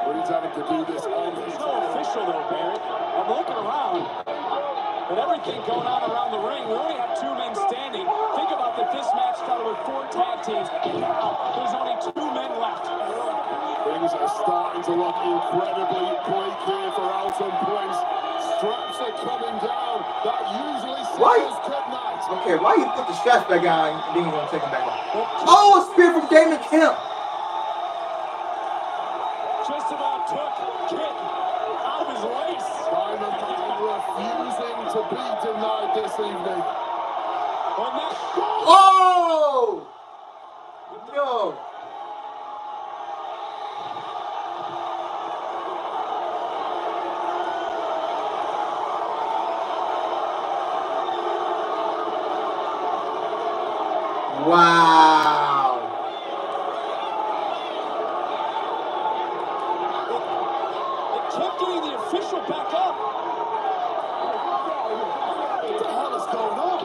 Creed's having to do this on his There's no official though, Barrett. I'm looking around. But everything going on around the ring, we only have 2 men standing. Think about that this match started with 4 tag teams, and now there's only 2 men left. Things are starting to look incredibly bleak here for Elton Prince. Straps are coming down. That usually signals good night. Okay, why you put the straps back on and then you're gonna take them back off? Oh, a spear from Damon Kemp. Just about took Kid out of his lace. Diamond Mine refusing to be denied this evening. Oh! No. Wow. It kept getting the official back up. What the hell is going on?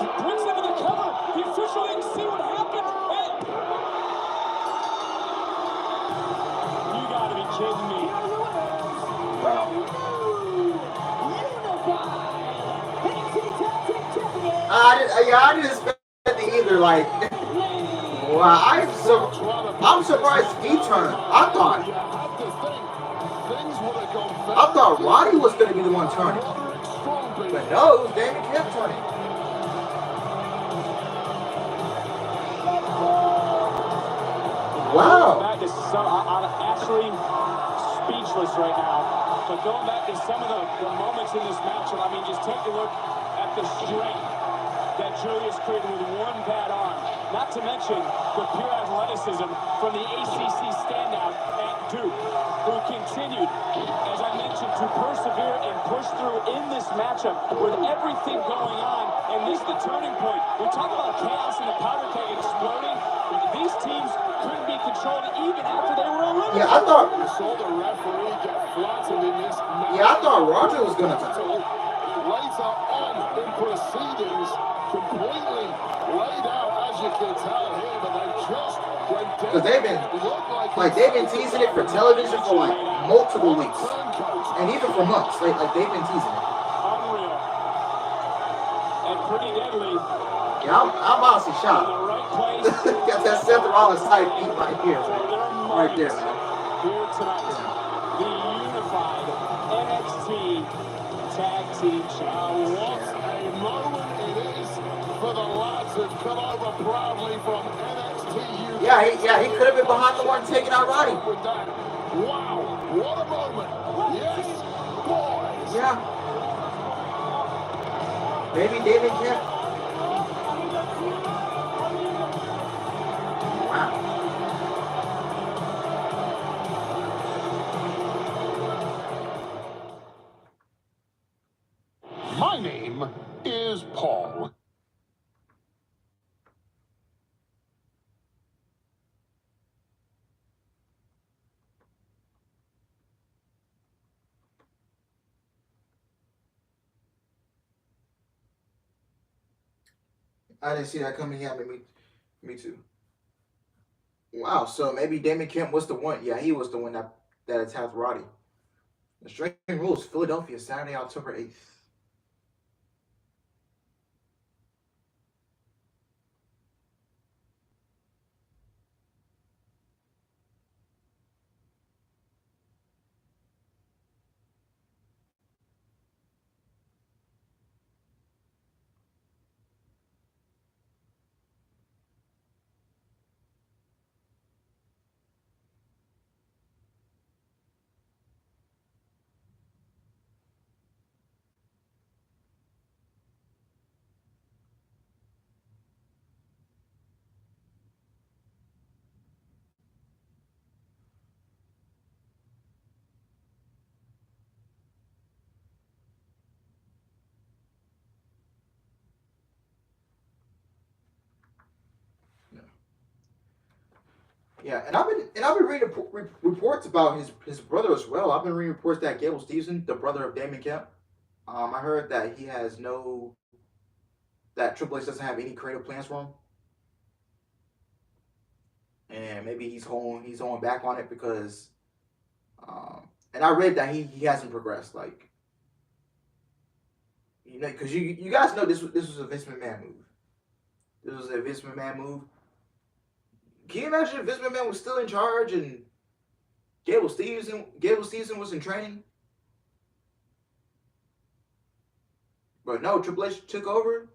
He brings him to the cover. The official didn't see what happened. Hey. You gotta be kidding me. I didn't expect it either. Like, wow, I'm surprised he turned. I thought Roddy was gonna be the one turning, but no, it was Damon Kemp turning. Wow. I'm actually speechless right now. But going back to some of the moments in this matchup, I mean, just take a look at the strength that Julius created with one bad arm. Not to mention the pure athleticism from the ACC standout at Duke, who continued, as I mentioned, to persevere and push through in this matchup with everything going on. And this is the turning point. We talk about chaos and the powder keg exploding. These teams couldn't be controlled even after they were eliminated. Yeah, I thought. You saw the referee get flattened in this match. Yeah, I thought Roger was gonna turn. Later on in proceedings, completely laid out, as you can tell here, but they just went down. Because they've been teasing it for television for like multiple weeks, and even for months. Like they've been teasing it. Unreal. And pretty deadly. Yeah, I'm honestly shocked. In the right place. Got that Seth Rollins type beat right here, man. Right there, man. Here tonight, the unified NXT Tag Team Champions. What a moment it is for the lads who've come over proudly from NXT UK. Yeah, he could have been behind the one taking out Roddy. Wow, what a moment. Yes, boys. Yeah. Maybe David Kemp. Wow. My name is Paul. I didn't see that coming. Yeah, me too. Wow, so maybe Damon Kemp was the one. Yeah, he was the one that attacked Roddy. The Strange Rules, Philadelphia, Saturday, October 8th. Yeah, and I've been reading reports about his brother as well. I've been reading reports that Gable Steveson, the brother of Damon Kemp, I heard that that Triple H doesn't have any creative plans for him, and maybe he's holding back on it because, and I read that he hasn't progressed, like, because you guys know this was a Vince McMahon move. This was a Vince McMahon move. Can you imagine if Vince McMahon was still in charge and Gable Steveson was in training? But no, Triple H took over.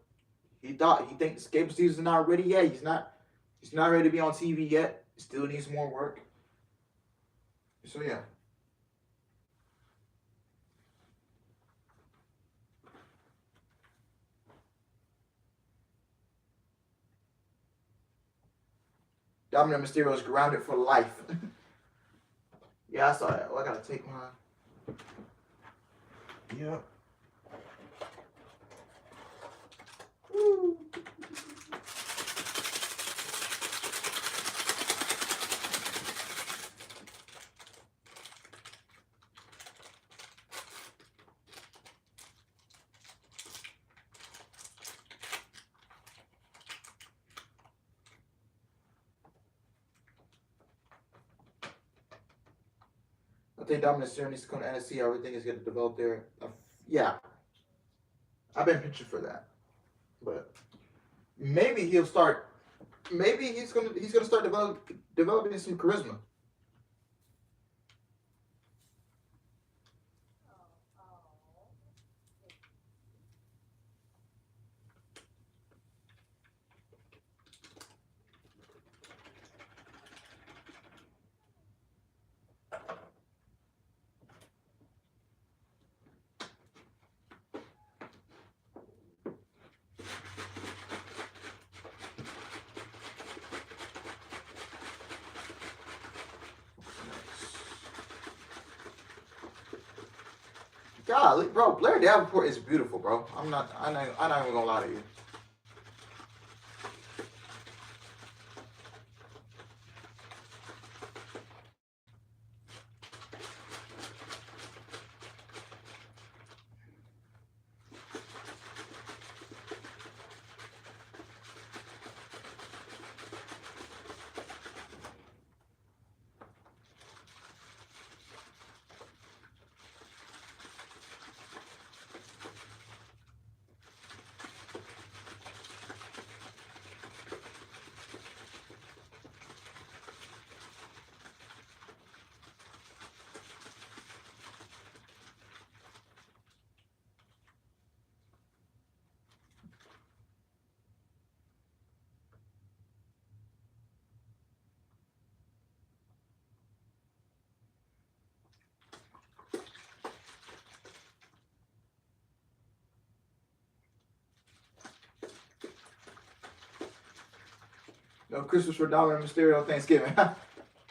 He thinks Gable Stevenson is not ready yet. He's not ready to be on TV yet. Still needs more work. So yeah. Dominic Mysterio is grounded for life. Yeah, I saw that. Oh, I gotta take mine. Yep. Woo. I think Dominic Mysterio needs to come to NXT. Everything is going to develop there. Yeah, I've been pitching for that, but maybe he'll start. Maybe he's gonna start developing some charisma. Golly, bro, Blair Davenport is beautiful, bro. I'm not even gonna lie to you. No Christmas for Dominic Mysterio, Thanksgiving.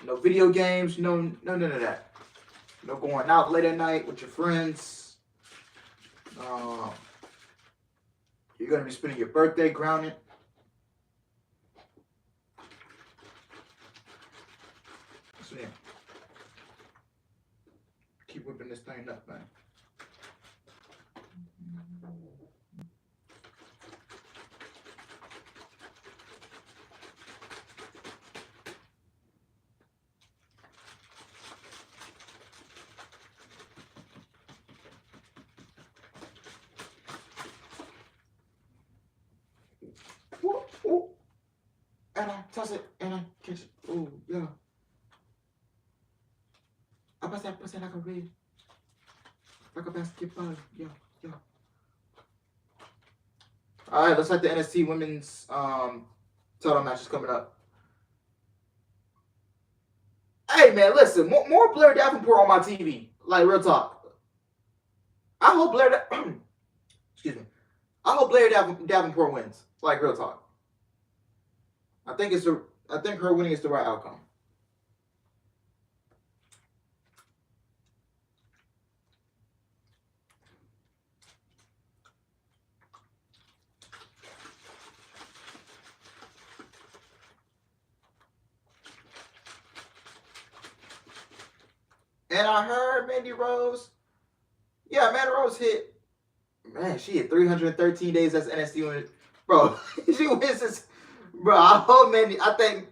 No video games, no none of that. No going out late at night with your friends. You're gonna be spending your birthday grounded. So yeah. Keep whipping this thing up, man. Ooh, ooh. And I toss it and I catch it. Oh, yeah. I pass it like a red. Like a basketball. Yeah, yeah. Alright, looks like the NXT women's title match is coming up. Hey man, listen, more Blair Davenport on my TV. Like real talk. I hope Blair excuse me. I hope Blair Davenport wins. Like real talk. I think her winning is the right outcome. And I heard Mandy Rose. Yeah, Mandy Rose hit. Man, she hit 313 days as NXT winner. Bro, she wins this. Bro, I hope Mandy. I think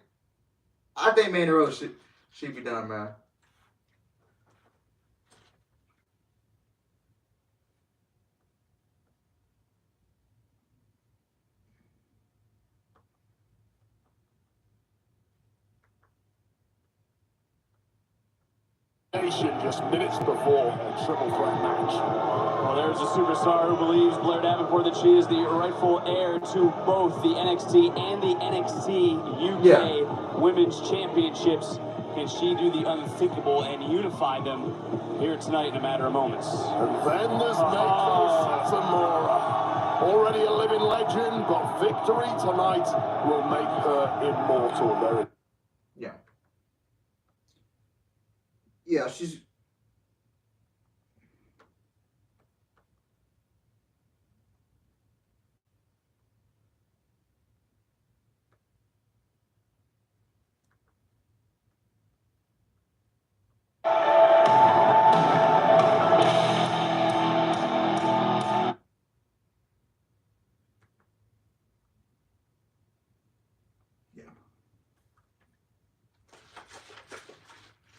Mandy Rose should be done, man. Just minutes before a triple threat match. Well, there's a superstar who believes, Blair Davenport, that she is the rightful heir to both the NXT and the NXT UK Women's Championships. Can she do the unthinkable and unify them here tonight in a matter of moments? And then there's Meiko Satomura. Already a living legend, but victory tonight will make her immortal. Yeah. Yeah, she's...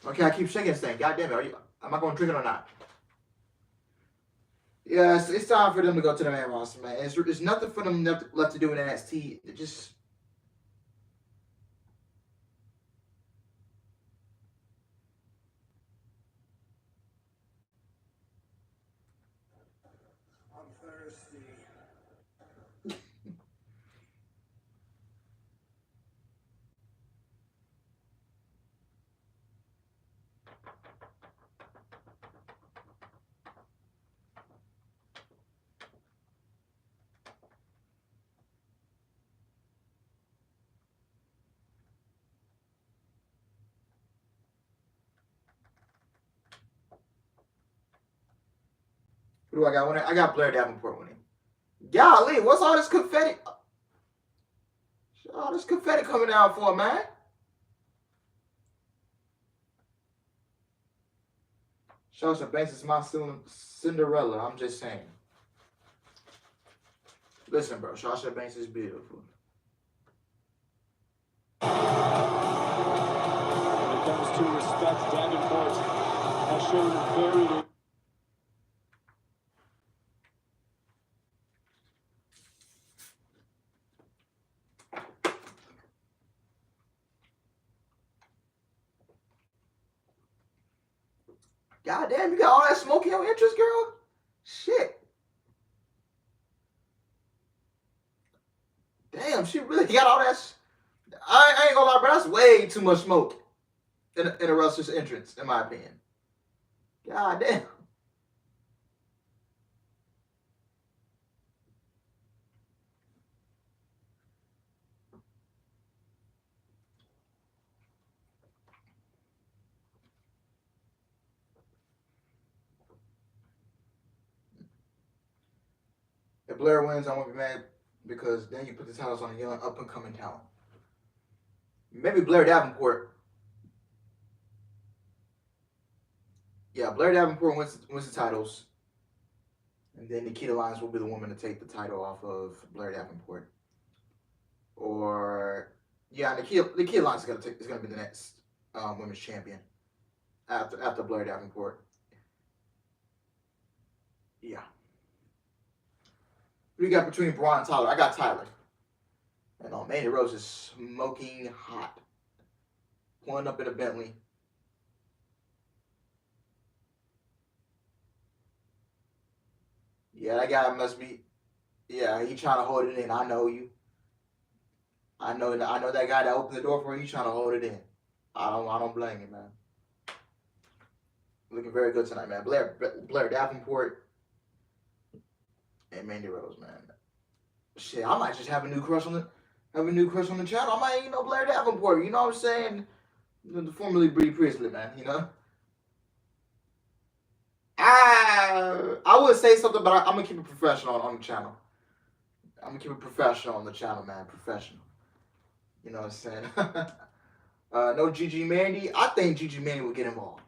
Okay, I keep shaking this thing. God damn it. Am I going to drink it or not? Yeah, it's time for them to go to the main roster, man. There's nothing for them left to do in NXT. It just... I'm thirsty. Who do I got winning? I got Blair Davenport winning. Golly, what's all this confetti? All this confetti coming down for, man? Sasha Banks is my Cinderella. I'm just saying. Listen, bro. Sasha Banks is beautiful. When it comes to respect, Davenport has shown very... God damn, you got all that smoke in your interest, girl? Shit. Damn, she really got all that. I ain't gonna lie, bro. That's way too much smoke in a wrestler's entrance, in my opinion. God damn. If Blair wins, I won't be mad because then you put the titles on a young up-and-coming talent. Maybe Blair Davenport. Yeah, Blair Davenport wins the titles. And then Nikita Lyons will be the woman to take the title off of Blair Davenport. Or, yeah, Nikita Lyons is gonna be the next women's champion after Blair Davenport. Yeah. Who you got between Braun and Tyler? I got Tyler. And Mandy Rose is smoking hot. Pulling up in a Bentley. Yeah, that guy must be. Yeah, he trying to hold it in. I know you. I know that guy that opened the door for you. He's trying to hold it in. I don't blame you, man. Looking very good tonight, man. Blair Davenport and Mandy Rose, man. Shit, I might just have a new crush on the channel. I might, Blair Davenport. You know what I'm saying? The formerly Bree Priestley, man. You know. I would say something, but I'm gonna keep it professional on the channel. I'm gonna keep it professional on the channel, man. Professional. You know what I'm saying? No Gigi Mandy. I think Gigi Mandy will get involved.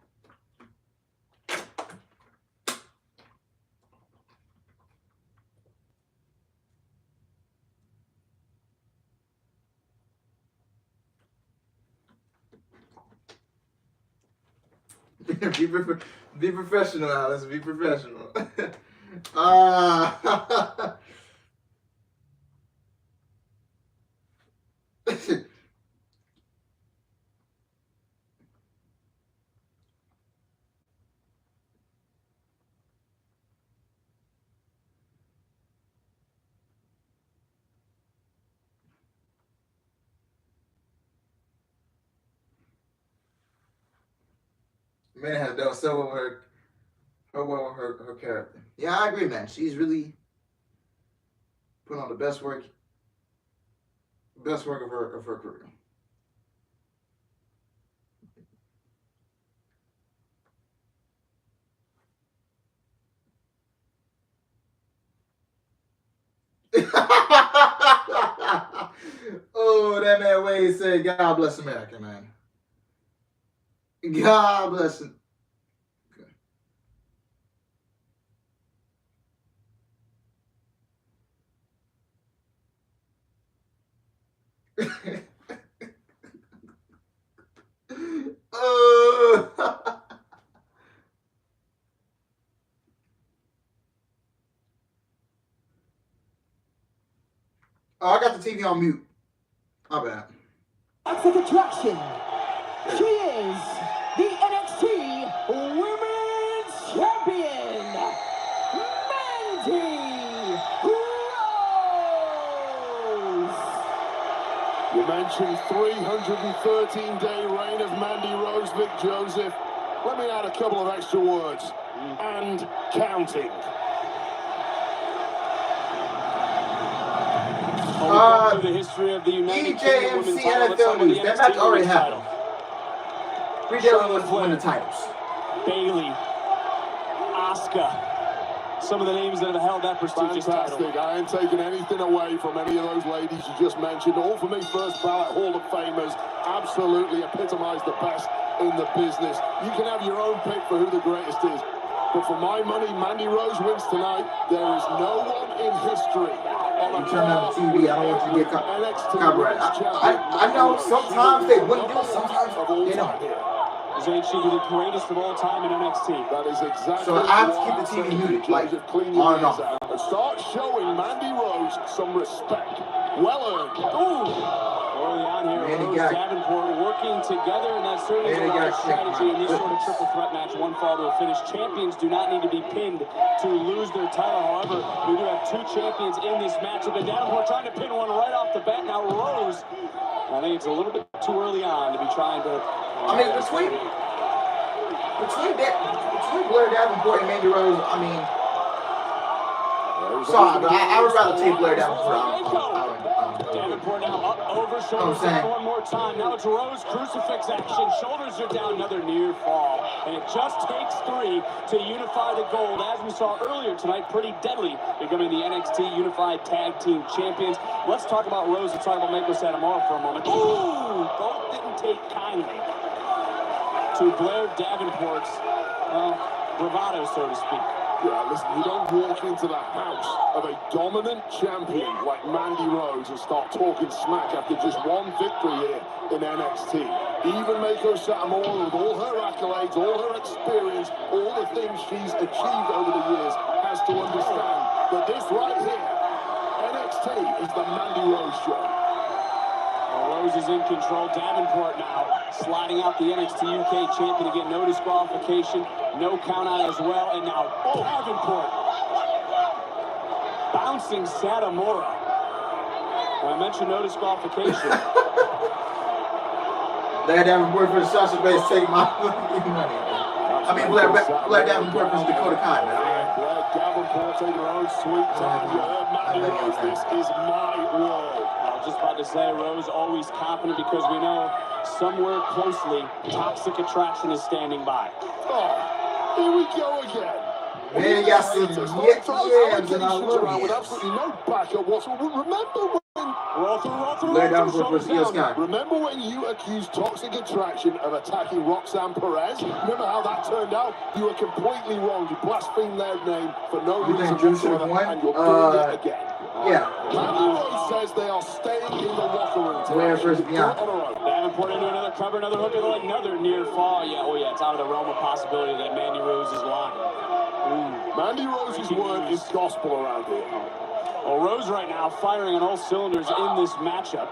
Be professional, Alice. Be professional. Man has done so well with her character. Yeah, I agree, man. She's really put on the best work of her career. Oh, that man Wade said, "God bless America, man. God bless it." Oh. Oh, I got the TV on mute. My bad. Toxic attraction. She is the NXT Women's Champion, Mandy Rose. You mentioned 313-day reign of Mandy Rose, Vic Joseph. Let me add a couple of extra words. And counting. Through the history of the United Kingdom EJMC Women's title, let's talk NFL about the News. That NXT match already Women's happened. title. Brie Bella was win the titles. Bailey, Asuka, some of the names that have held that prestigious title. Fantastic. I ain't taking anything away from any of those ladies you just mentioned. All for me, first ballot Hall of Famers. Absolutely epitomise the best in the business. You can have your own pick for who the greatest is. But for my money, Mandy Rose wins tonight. There is no one in history on a Turn on the TV. I don't want you to get copyrighted. I know sometimes they wouldn't do it. Sometimes they don't. Ain't she the greatest of all time in NXT? That is exactly. So I have to keep the TV muted, like on and off. Start showing Mandy Rose some respect. Well earned. Ooh. Early on here, Rose Davenport working together, and that's certainly the right strategy in this sort of triple threat match. One fall to a finish. Champions do not need to be pinned to lose their title. However, we do have two champions in this matchup, and Davenport trying to pin one right off the bat. Now Rose, I think it's a little bit too early on to be trying to. I mean, between Blair Davenport and Mandy Rose, I mean, sorry, but I would rather take Blair Davenport Davenport now up over shoulders one more time. Now it's Rose crucifix action. Shoulders are down, another near fall. And it just takes three to unify the gold. As we saw earlier tonight, pretty deadly, becoming the NXT Unified Tag Team Champions. Let's talk about Rose and talk about Meiko Satomura for a moment. Ooh, both didn't take kindly to Blair Davenport's bravado, so to speak. Yeah, listen, you don't walk into the house of a dominant champion like Mandy Rose and start talking smack after just one victory here in NXT. Even Meiko Satomura, with all her accolades, all her experience, all the things she's achieved over the years, has to understand that this right here, NXT, is the Mandy Rose show. Rose is in control. Davenport now sliding out the NXT UK champion again. No disqualification, no count out as well. And now Davenport bouncing Satomura. I mentioned no disqualification. Blair Davenport versus Sasha Banks take my money. I mean, Blair Davenport versus Dakota Kai, man. Blair Davenport taking her own sweet time. You heard Mandy Rose, this is my world. Just about to say, Rose always confident because we know somewhere closely, Toxic Attraction is standing by. Oh, here we go again. Man, you got some yams and I love with absolutely no backup whatsoever. Remember Remember when you accused Toxic Attraction of attacking Roxanne Perez? Remember how that turned out? You were completely wrong. You blasphemed their name for no reason whatsoever, and you're doing it again. Yeah. Mandy Rose says they are staying in the locker room tonight. Blair versus Bianca. Davenport into another cover, another hook, and another near fall. Yeah, it's out of the realm of possibility that Mandy Rose is lying. Mandy Rose's word is gospel around here. Well, Rose right now firing on all cylinders in this matchup.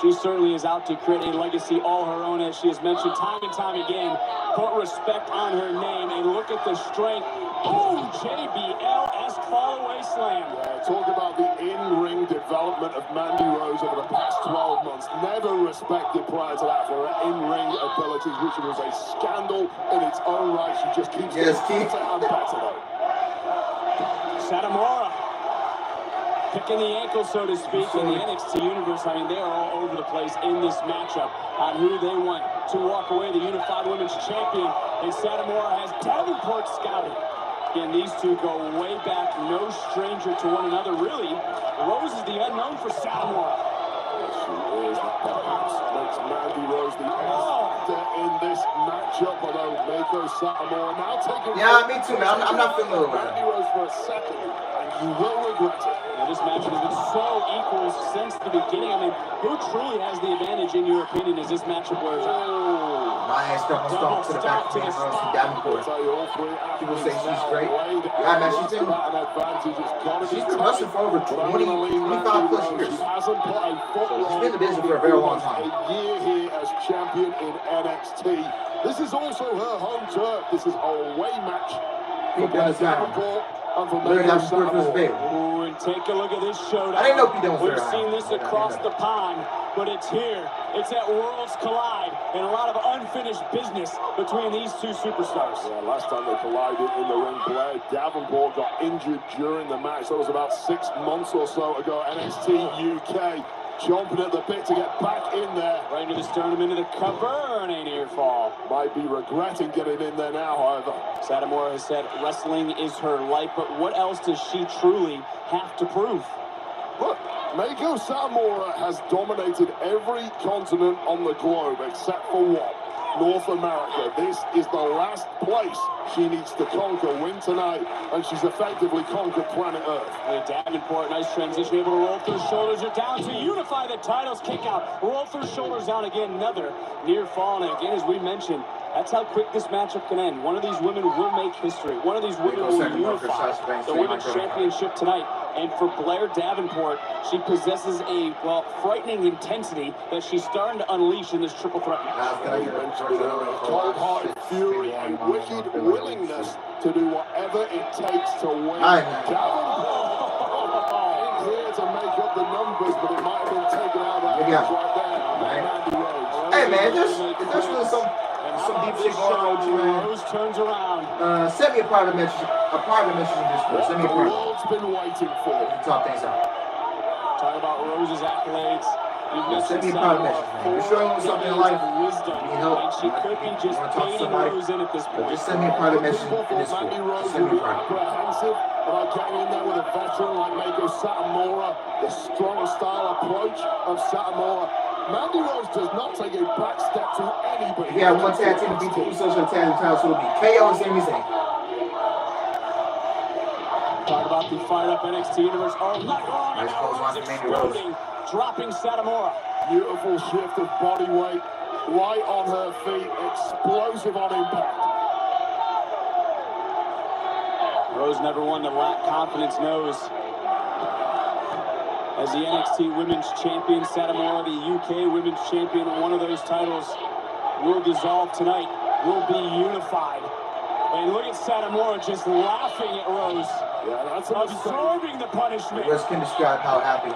She certainly is out to create a legacy all her own, as she has mentioned time and time again. Put respect on her name, and look at the strength. Oh, JBL-esque fall-away slam. Yeah, talk about the in-ring development of Mandy Rose over the past 12 months. Never respected prior to that for her in-ring abilities, which was a scandal in its own right. She just keeps getting better and better, though. Satomura picking the ankle, so to speak, in the NXT universe. I mean, they are all over the place in this matchup on who they want to walk away the Unified Women's Champion. And Satomura has Davenport scouted. Again, these two go way back, no stranger to one another. Really, Rose is the unknown for Satomura. She is. That perhaps makes Mandy Rose the actor in this matchup, although Meiko Satomura now taking... Yeah, me too, man. I'm not familiar with Mandy Rose for a second, and you will regret it. Now, this match has been so equal since the beginning. I mean, who truly has the advantage, in your opinion, as this matchup wears out? My ass double stomp to the back of Rose from Davenport. People say she's great. Yeah, man, she's been wrestling for over 25 plus years. She's been in the business for a very long time. A year here as champion in NXT. This is also her home turf. This is a away match for Davenport and for Meiko Satomura. Ooh, and take a look at this showdown. I didn't know Pete was We've seen this across the pond, but it's here. It's at Worlds Collide, and a lot of unfinished business between these two superstars. Yeah, last time they collided in the ring, Blair Davenport got injured during the match. That was about 6 months or so ago. NXT UK jumping at the bit to get back in there. Right into the sternum, into the cover, and a near fall. Might be regretting getting in there now, however. Satomura has said wrestling is her life, but what else does she truly have to prove? Look, Meiko Satomura has dominated every continent on the globe except for one, North America. This is the last place she needs to conquer. Win tonight, and she's effectively conquered planet Earth. And Davenport, nice transition, able to roll through shoulders. Are down to unify the titles. Kick out, roll through shoulders down again. Another near fall, and again, as we mentioned, that's how quick this matchup can end. One of these women will make history. One of these women will unify the Women's Championship tonight. And for Blair Davenport, she possesses a, well, frightening intensity that she's starting to unleash in this triple threat match. Cold-hearted fury and wicked willingness to do whatever it takes to win. Davenport in here to make up the numbers, but it might have been taken out of that right there. Hey, man, there's really some deep shit going on with you, man. Rose turns around. Send me a private message in Discord. Send me a private. The world's been waiting for. Talk things out. Talk about Rose's accolades. Send me a private message, man. You're struggling with something in life. Wisdom. You need help. And she could be just baiting Rose in at this point. Just send me a private message in Discord. Just send me a private. Apprehensive about getting in there with a veteran like Meiko Satomura. The strong style approach of Satomura. Mandy Rose does not take a back step to anybody. If you have one tag team to beat the Usos for the tag team title, so it'll be KO and Sami Zayn. Talk about the fired up NXT universe all night long. Nice close line from Mandy Rose. Dropping Satomura. Beautiful shift of body weight. Light on her feet. Explosive on impact. Rose never one to lack confidence knows. As the NXT Women's Champion, Satomura, the UK Women's Champion, one of those titles will dissolve tonight, will be unified. And look at Satomura just laughing at Rose. Yeah, that's absorbing the punishment. Rose can describe how happy.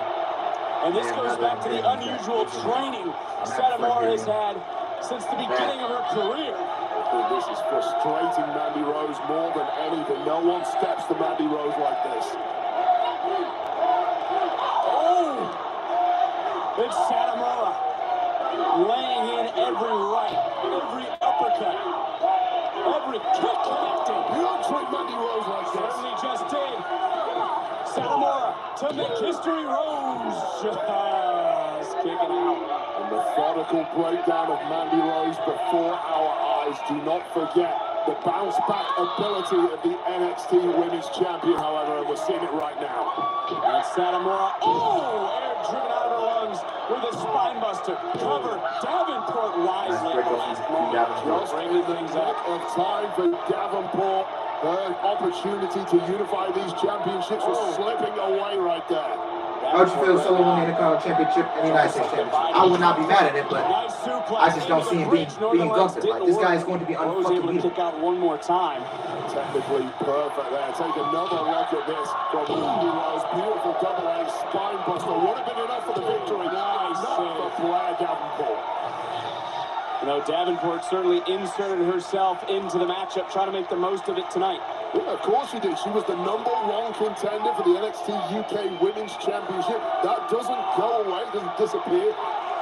And this goes back to the unusual training Satomura has had since the beginning of her career. This is frustrating Mandy Rose more than anything. No one steps to Mandy Rose like this. It's Satomura laying in every right, every uppercut, every kick connected. You don't treat Mandy Rose like this. Certainly just did. Satomura to make history. Rose just kicking out. A methodical breakdown of Mandy Rose before our eyes. Do not forget the bounce-back ability of the NXT Women's Champion, however, and we're seeing it right now. And Satomura, air driven out of her lungs with a spine buster. Cover Davenport wisely. Just bringing things out of time for Davenport. Her opportunity to unify these championships was slipping away right there. How would you feel if someone won the Intercontinental Championship and the United States Championship? I would not be mad at it, but I just don't see him being gumped. Like, this guy is going to be unfucking beatable. Kick out one more time. Technically perfect there. Take another look at this from Mandy Rose. Beautiful double A spine buster. Would have been enough for the victory. Nice save for Blair Davenport. You know, Davenport certainly inserted herself into the matchup, trying to make the most of it tonight. Yeah, of course she did. She was the #1 contender for the NXT UK Women's Championship. That doesn't go away, doesn't disappear.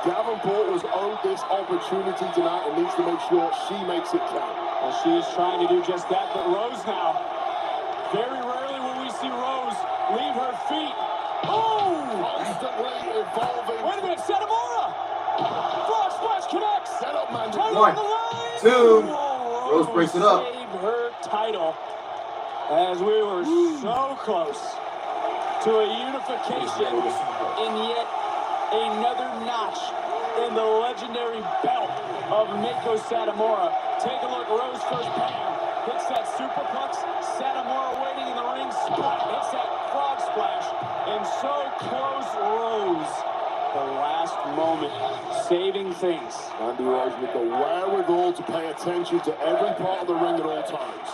Davenport was owed this opportunity tonight and needs to make sure she makes it count. Well, she's trying to do just that, but Rose now. Very rarely will we see Rose leave her feet. Oh! Constantly evolving. Wait a minute, Satomura! Frog splash connects! Set up, man. One, two. Rose breaks it up. Saved her title as we were so close to a unification in yet another notch in the legendary belt of Meiko Satomura. Take a look, Rose first Pam hits that superplex. Satomura waiting in the ring spot, hits that frog splash, and so close Rose. The last moment, saving things. Mandy Rose with the wherewithal to pay attention to every part of the ring at all times.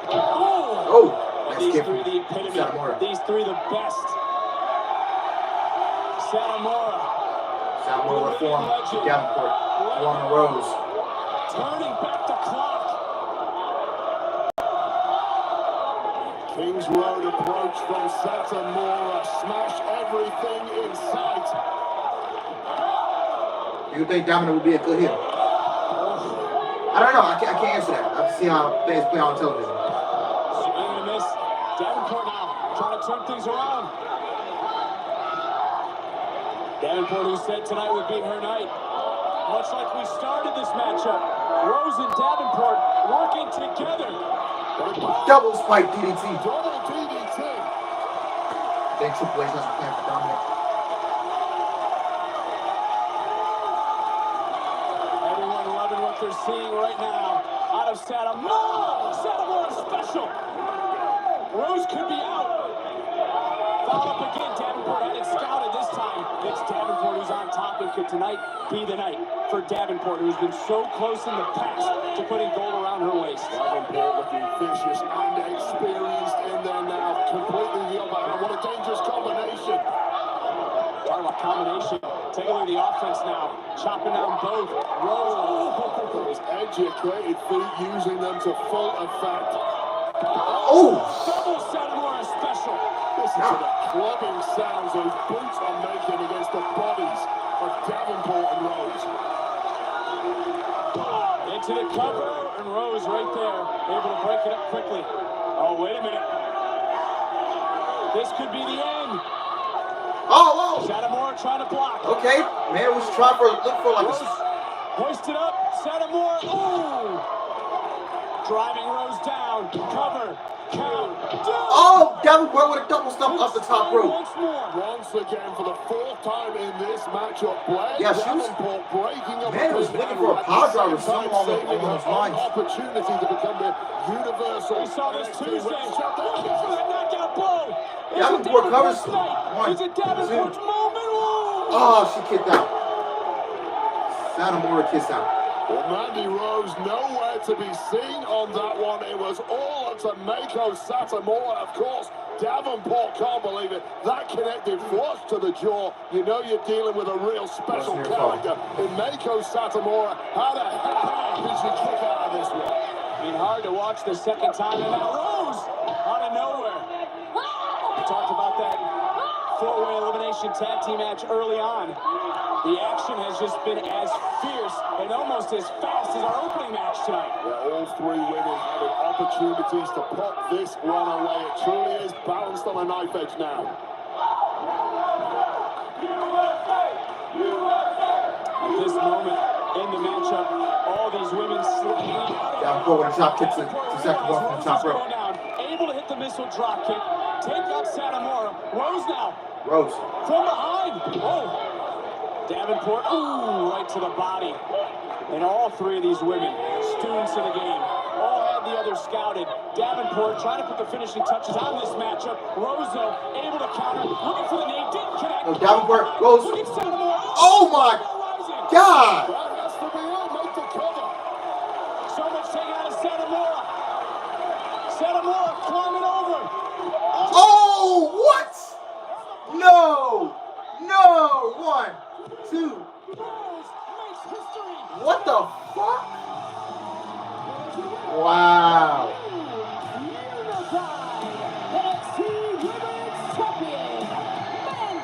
Oh, These nice three, kick. the epitome. Satomura. These three, the best. Satomura. Satomura reform. Davenport. Warren Rose. Turning back the clock. Kings Road approach from Satomura. Smash everything in sight. Do you think Davenport would be a good heel? I don't know. I can't answer that. I have to see how things play on television. Swing and a miss. Davenport now trying to turn things around. Davenport, who said tonight would be her night. Much like we started this matchup. Rose and Davenport working together. Double spike DDT. Double DDT. Then Triple H doesn't plan for Dominic. Everyone loving what they're seeing right now. Out of Satomura. Satomura special. Rose could be out. Foul up again. Davenport had it scouted this time. It's Davenport who's on top, and could tonight be the night for Davenport, who's been so close in the past to putting gold around her waist. Davenport looking vicious and experienced in there now. Completely the other hand. What a dangerous combination. Talking about combination. Take a look at the offense now. Chopping down both. Rose. Those educated feet, using them to full effect. Oh! Double Satomura special. Listen to the clubbing sounds those boots are making against the bodies of Davenport and Rose. Into the cover, and Rose right there, able to break it up quickly. Oh, wait a minute. This could be the end. Oh, Satomura trying to block. okay. Man was trying for look for like Rose hoisted up. Satomura. Ooh. Driving Rose down. Cover. Count. Oh, Davenport with a double stomp off the top rope. Once more. Once again, for the fourth time in this matchup, Blair Yeah, she was- Davenport breaking up. Man was looking for a power driver somewhere along those lines. Opportunity to become the universal. We saw this NXT Tuesday. Women's Looking for Champion. that knockout blow. Is it Davenport covers. Davenport's night? Is it Davenport's moment? Ooh. Oh, she kicked out. Satomura kissed out. Well, Mandy Rose nowhere to be seen on that one. It was all up to Meiko Satomura, of course. Davenport can't believe it. That connected flush to the jaw. You know you're dealing with a real special That's your fault. character in Meiko Satomura. How the heck did she kick out of this one? I mean, hard to watch the second time, and now Rose out of nowhere. We talked about that four-way elimination tag team match early on. The action has just been as fierce and almost as fast as our opening match tonight. Yeah, all three women having opportunities to pop this one away. It truly is balanced on a knife edge now. At this moment in the matchup, all these women slipping out. Davenport with a drop kick to second one from the top rope. Able to hit the missile drop kick. Take out Satomura. Rose now. Rose. From behind. Oh. Davenport. Ooh, right to the body. And all three of these women, students of the game, all had the other scouted. Davenport trying to put the finishing touches on this matchup. Rosa able to counter, looking for the knee, didn't connect. Oh, Davenport goes. Look at Satamore. Oh my God! That has to be it. Make the cover. So much taken out of Satamora. Satamora climbing over. Oh, what? No! No! 1, 2. Rose makes history. What the fuck? Wow. NXT Women's Champion,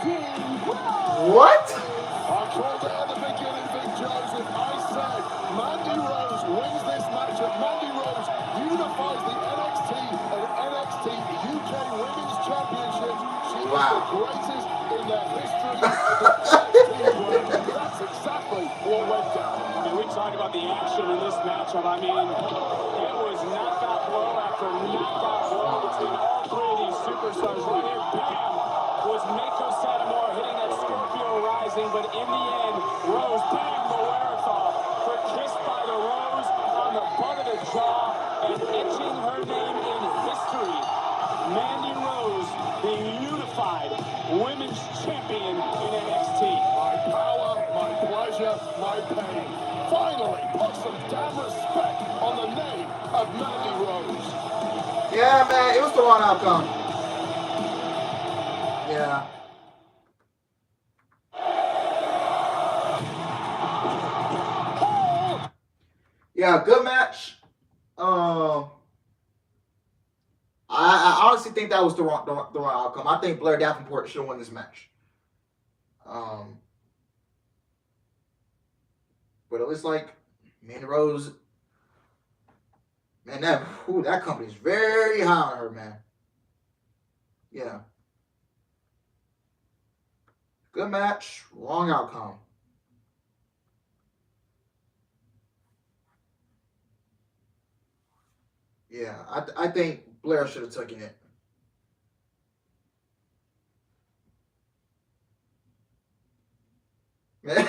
Mandy Rose. What? I called it at the beginning, Big Joseph. I said Mandy Rose wins this matchup. Mandy Rose unifies the NXT and NXT UK Women's Championships. She is the greatest in the history of the NXT brand. That's exactly what went down. I mean, we talk about the action in this matchup. I mean, it was knockout blow after knockout blow between all three of these superstars. Right here, bam, was Mako Satamora hitting that Scorpio rising, but in the end, Rose, bam, the wherewithal for Kissed by the Rose on the butt of the jaw and etching her name in history. Mandy Rose, the unified women's champion in NXT. My power, my pleasure, my pain. Finally, put some damn respect on the name of Mandy Rose. Yeah, man, it was the wrong outcome. Yeah. Yeah, good match. I honestly think that was the wrong outcome. I think Blair Davenport should have won this match. But it looks like Mandy Rose, man, that company's very high on her, man. Yeah. Good match, wrong outcome. Yeah, I think Blair should have taken it. Man,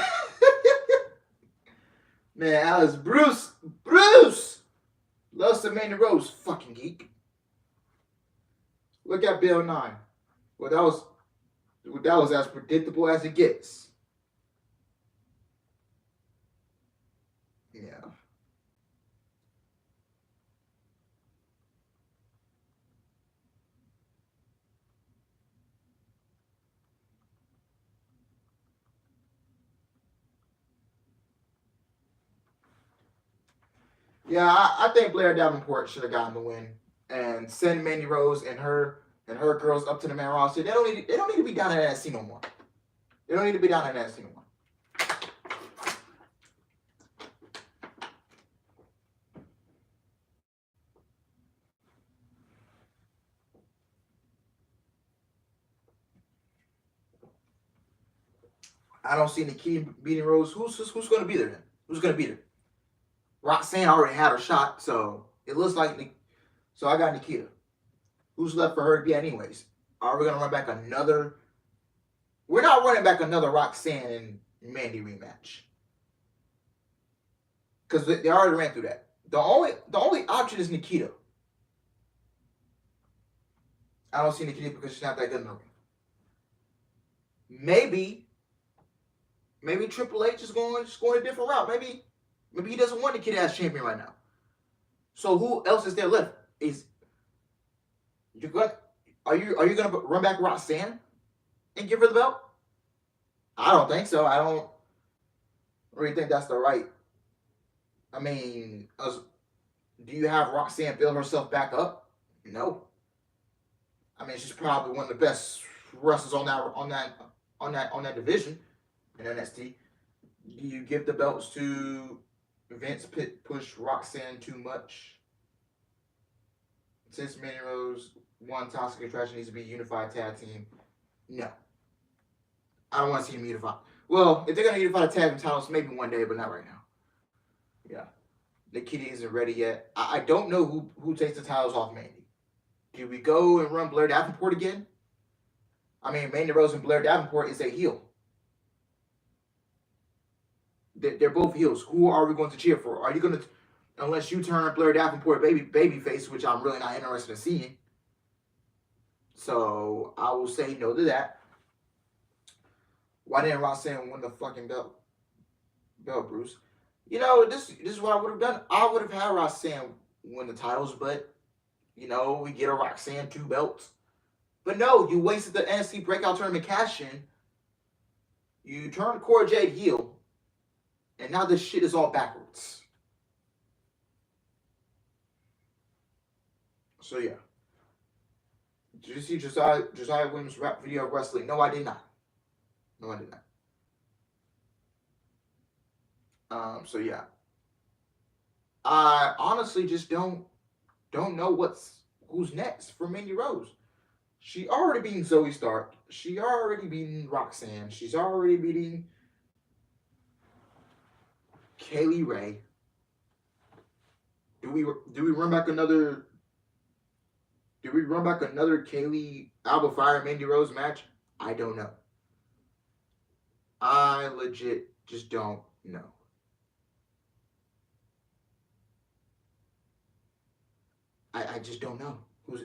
man, Alice Bruce loves the Mandy Rose, fucking geek. Look at Bill 9. Well, that was as predictable as it gets. Yeah. Yeah, I think Blair Davenport should have gotten the win and send Mandy Rose and her girls up to the main roster. They don't need to be down in NXT no more. They don't need to be down in NXT no more. I don't see Nikita beating Rose. Who's going to be there then? Who's going to beat her? Roxanne already had her shot, so it looks like. So I got Nikita. Who's left for her to be anyways? Are we going to run back another? We're not running back another Roxanne and Mandy rematch. Because they already ran through that. The only option is Nikita. I don't see Nikita because she's not that good in the ring. Maybe Triple H is going a different route. Maybe he doesn't want Nikita as champion right now. So who else is there left? Are you gonna run back Roxanne and give her the belt? I don't think so. I don't really think that's the right. I mean, do you have Roxanne build herself back up? No. I mean, she's probably one of the best wrestlers on that division in NXT. Do you give the belts to Vince push Roxanne too much? Since Mandy Rose won Toxic Attraction needs to be a unified tag team. No. I don't want to see them unify. Well, if they're going to unify the tag team titles, maybe one day, but not right now. Yeah. Nikita isn't ready yet. I don't know who takes the titles off Mandy. Do we go and run Blair Davenport again? I mean, Mandy Rose and Blair Davenport is a heel. They're both heels. Who are we going to cheer for? Are you going to Unless you turn Blair Davenport babyface, which I'm really not interested in seeing. So I will say no to that. Why didn't Roxanne win the fucking belt, Bruce? You know, this is what I would have done. I would have had Roxanne win the titles, but you know, we get a Roxanne 2 belts. But no, you wasted the NXT Breakout Tournament cash-in. You turned Cora Jade heel, and now this shit is all backwards. So yeah. Did you see Josiah Williams' rap video of wrestling? No, I did not. No, I did not. So yeah. I honestly just don't know who's next for Mandy Rose. She already beaten Zoe Stark. She already beaten Roxanne. She's already beating Kaylee Ray. Do we run back another? Do we run back another Kaylee Alba Fire Mandy Rose match? I don't know. I legit just don't know. I just don't know.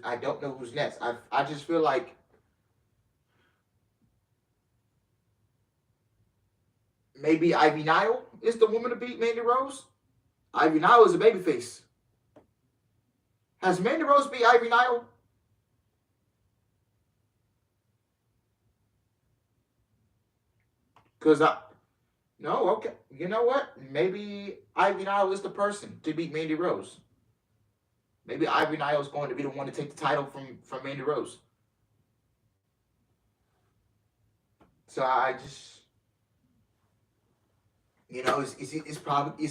I don't know who's next. I just feel like maybe Ivy Nile is the woman to beat Mandy Rose. Ivy Nile is a babyface. Has Mandy Rose beat Ivy Nile? No, okay. You know what? Maybe Ivy Nile is the person to beat Mandy Rose. Maybe Ivy Nile is going to be the one to take the title from Mandy Rose. So I just, you know, it's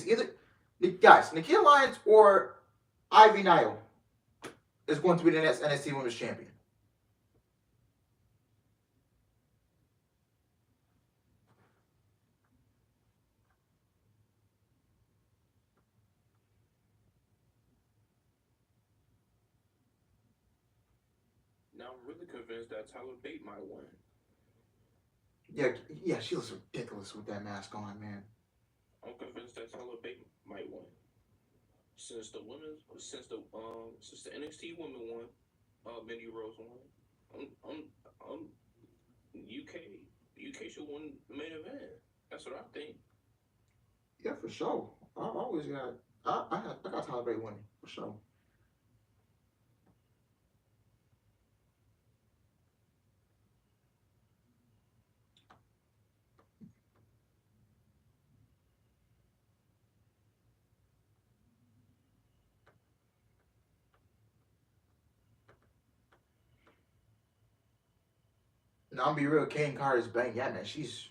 either, guys, Nikita Lyons or Ivy Nile is going to be the next NXT Women's Champion. Now I'm really convinced that Tyler Bate might win. Yeah, she looks ridiculous with that mask on, man. I'm convinced that Tyler Bate might win. Since the NXT women won, Mandy Rose won. UK should win the main event. That's what I think. Yeah, for sure. I always got I got Tyler Bate winning for sure. Now, I'm be real. Kane Carter's bang. Yeah, man. She's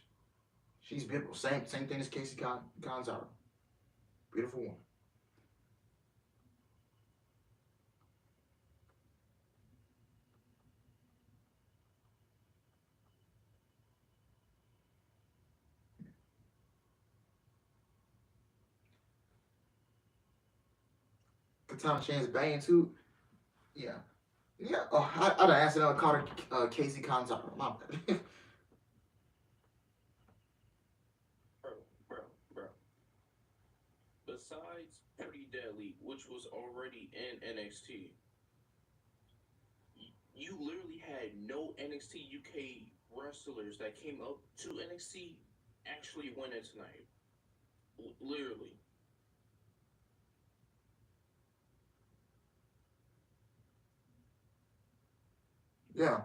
beautiful. Same thing as Casey Gonzalez. Beautiful woman. Katana Chain's banging too. Yeah. Yeah. Oh, I done accidentally called her Casey Gonzalez. My bad. Bro. Besides Pretty Deadly, which was already in NXT, you literally had no NXT UK wrestlers that came up to NXT actually win it tonight. Literally. Yeah.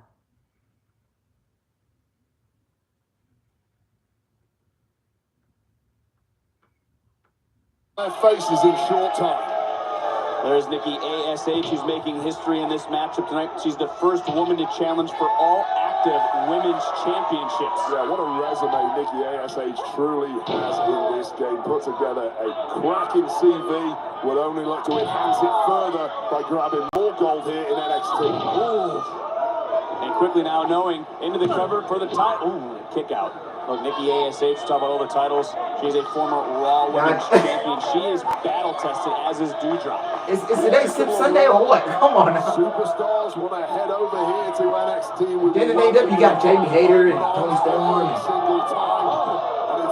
Faces in short time. There's Nikki ASH, who's making history in this matchup tonight. She's the first woman to challenge for all active women's championships. Yeah, what a resume Nikki ASH truly has in this game. Put together a cracking CV. Will only look to enhance it further by grabbing more gold here in NXT. Ooh. And quickly now knowing into the cover for the title. Ooh, kick out. Look, Nikki ASH, talk about all the titles. She's a former Raw Women's Champion. She is battle-tested, as is Doudrop. Is today Sip Sunday or what? Come on now. Superstars want to head over here to NXT. With Then in AEW, you got Jamie Hayter and Tony Storm and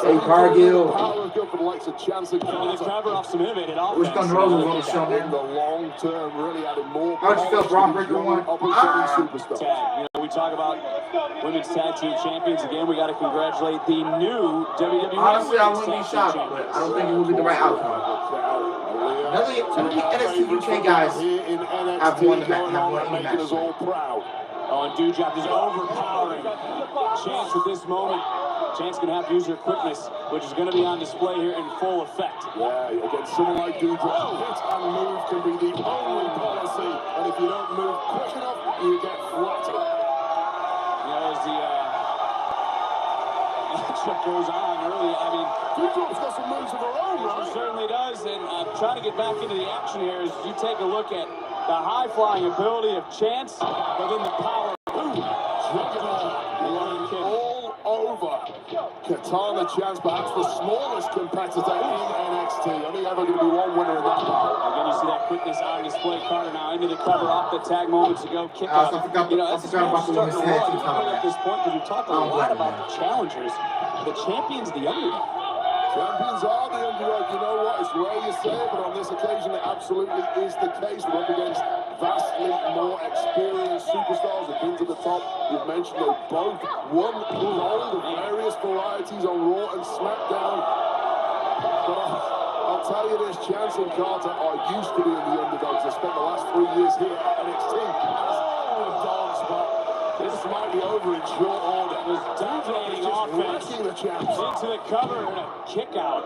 Jay Cargill. both go for the likes of Chance and Well, the cover off some innovative Wish offense. Thunder Rosa was on the show, in man. the long term, really added more How'd you feel, polish Braun to these Breaker young won? up-and-coming superstars. Tag. You know, we talk about women's tag team champions again. We got to congratulate the new WWE Honestly, I Women's wouldn't be Tag Team shocked, but Champions. I don't think it would be the right outcome. None of the NXT UK guys have won the match, have won any match. Oh, and Doudrop is overpowering Chance at this moment. Chance going to have to use her quickness, which is going to be on display here in full effect. Yeah, against someone like Doudrop, hit and move can be the only policy, and if you don't move quick enough, you get flattened. You know, as the matchup goes on early, I mean, Doudrop's got some moves of her own, she right? certainly does, and trying to get back into the action here as you take a look at the high-flying ability of Chance, but then the power. All over. Katana Chance, perhaps the smallest competitor in NXT. Only ever going to be one winner in that battle. Again, you see that quickness on display. Carter now into the cover off the tag moments ago. Kick out. I forgot That's about the women's tag team title at this point because we talked a lot about the challengers. The champion's the underdog. Champions are the underdog. You know what? It's rare you say it, but on this occasion it absolutely is the case. We're up against vastly more experienced superstars who've been to the top. You've mentioned they both won gold of various varieties on Raw and SmackDown. But I'll tell you this, Chance and Carter are used to being the underdogs. They spent the last 3 years here at NXT as underdogs, but this might be over in short order. Dominating offense the champs. into the cover and a kick out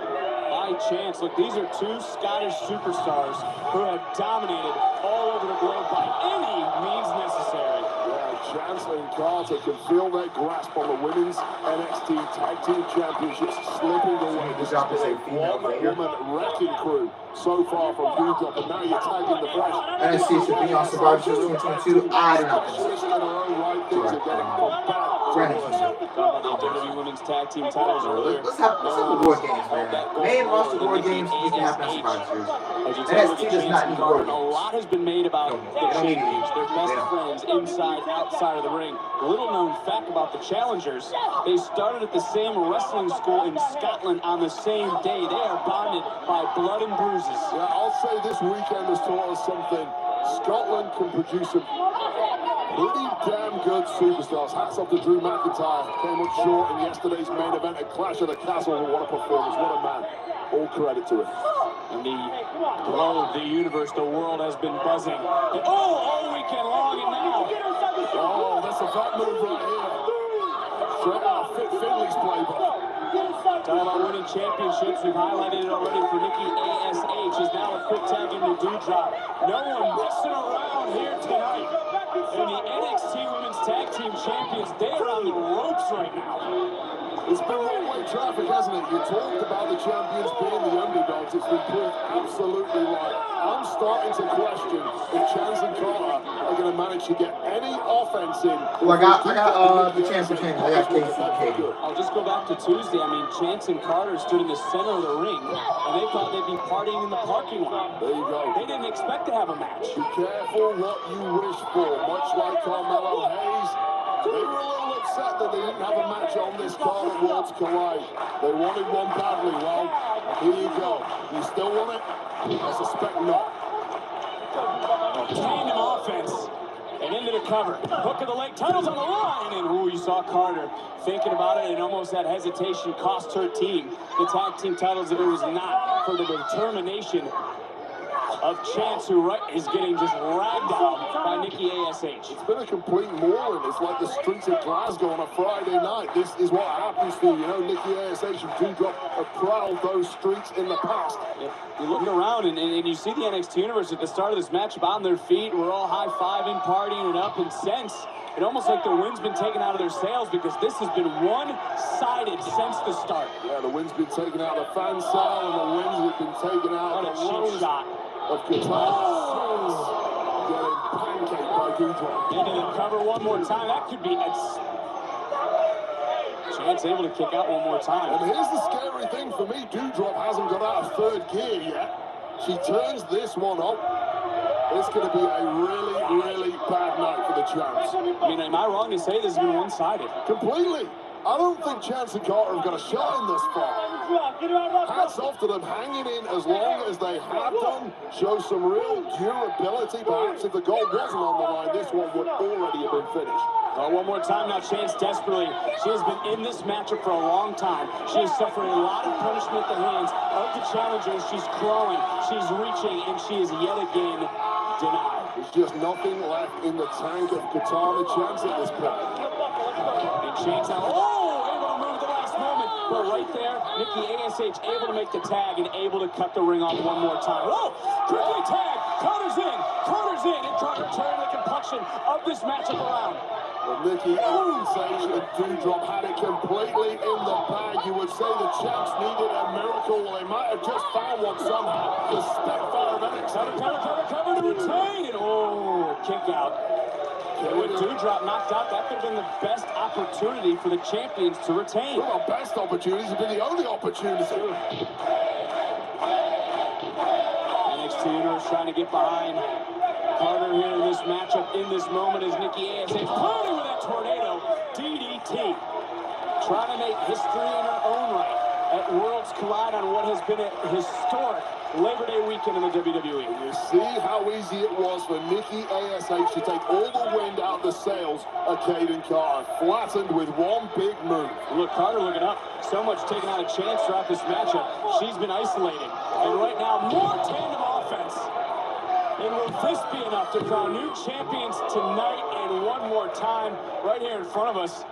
by Chance. Look, these are two Scottish superstars who have dominated all over the globe by any means necessary. Yeah, Chance and Carter can feel their grasp on the women's NXT Tag Team Championships slipping away. This Doudrop is a is female figure. one-woman wrecking crew so far from Doudrop, and now you're tagging the flash. NXT should be on Survivor Series 2022. I do not think Just so. in her own right, things are getting from bad to worse. Talking about the WWE Women's Tag Team titles earlier. Let's have the War Games, man. Main roster War Games need to happen on Survivor Series. As you take a look NXT at does Chance not and need Carter, War a Games. lot has been made about the They don't need champions, it. their They best don't. friends inside, outside of the ring. Little known fact about the challengers, they started at the same wrestling school in Scotland on the same day. They are bonded by blood and bruises. Yeah, I'll say this weekend has taught us something. Scotland can produce some pretty damn good superstars. Hats off to Drew McIntyre. Came up short in yesterday's main event at Clash of the Castle. What a performance. What a man. All credit to him. And the globe, the universe, the world has been buzzing. And all weekend long, and now. Oh, that's a fat move right here. Straight out of Fit Finley's playbook. Talking about winning championships, we've highlighted it already for Nikki ASH. Is now a quick tag into Doudrop. No one messing around here tonight. And the NXT Women's Tag Team Champions, they are on the ropes right now. It's been one-way traffic, hasn't it? You talked about the champions being the underdogs. It's been proved absolutely right. I'm starting to question if Chance and Carter are going to manage to get any offense in. Well, I got the chance for change. I got KCK. I'll just go back to Tuesday. I mean, Chance and Carter stood in the center of the ring, and they thought they'd be partying in the parking lot. There you go. They didn't expect to have a match. Be careful what you wish for. Much like Carmelo Hayes, they were a little upset that they didn't have a match on this card at Worlds Collide. They wanted one badly. Well, here you go. You still want it? I suspect not. Tandem offense. And into the cover. Hook of the leg. Titles on the line. And ooh, you saw Carter thinking about it, and almost that hesitation cost her team the tag team titles if it was not for the determination of Chance, who is getting just ragged down by Nikki ASH. It's been a complete mauling. It's like the streets of Glasgow on a Friday night. This is what happens to, you know, Nikki ASH and Doudrop have prowled those streets in the past. You look around and you see the NXT Universe at the start of this match on their feet. We're all high-fiving, partying it up, and since it almost like the wind's been taken out of their sails because this has been one-sided since the start. Yeah, the wind's been taken out of the fan cell, and the winds have been taken out What a of the cheap lungs shot. of Qatar. Getting pancaked by Doudrop. Into the cover one more time. That could be a Chance able to kick out one more time. And here's the scary thing for me. Doudrop hasn't got out of third gear yet. She turns this one up. It's going to be a really, really bad night for the champs. I mean, am I wrong to say this has been one-sided? Completely. I don't think Chance and Carter have got a shot in this far. Hats off to them hanging in as long as they have done. Shows some real durability. Perhaps if the goal wasn't on the line, this one would already have been finished. One more time now, Chance desperately. She has been in this matchup for a long time. She has suffered a lot of punishment at the hands of the challengers. She's crawling, she's reaching, and she is yet again denied. There's just nothing left in the tank of Katana Chance at this point. And Chance now, able to move at the last moment. But right there, Nikki ASH able to make the tag and able to cut the ring off one more time. Quickly tag, Carter's in, and Carter turning the complexion of this matchup around. Well, Nikki ASH and Doudrop had it completely in the bag. You would say the Champs needed a miracle. Well, they might have just found one somehow. The Spitfire of NXT. Cover to retain. And kick out. And with Doudrop knocked out, that could have been the best opportunity for the champions to retain. Well, the best opportunity has been the only opportunity. NXT Universe trying to get behind Carter here in this matchup, in this moment, as Nikki ASH party with that tornado DDT. Trying to make history in her own right at Worlds Collide on what has been a historic Labor Day weekend in the WWE. You see how easy it was for Nikki ASH to take all the wind out of the sails of Caden Carter, flattened with one big move. Look, Carter looking up. So much taking out a chance throughout this matchup. She's been isolated. And right now, more tandem offense. And will this be enough to crown new champions tonight? And one more time, right here in front of us,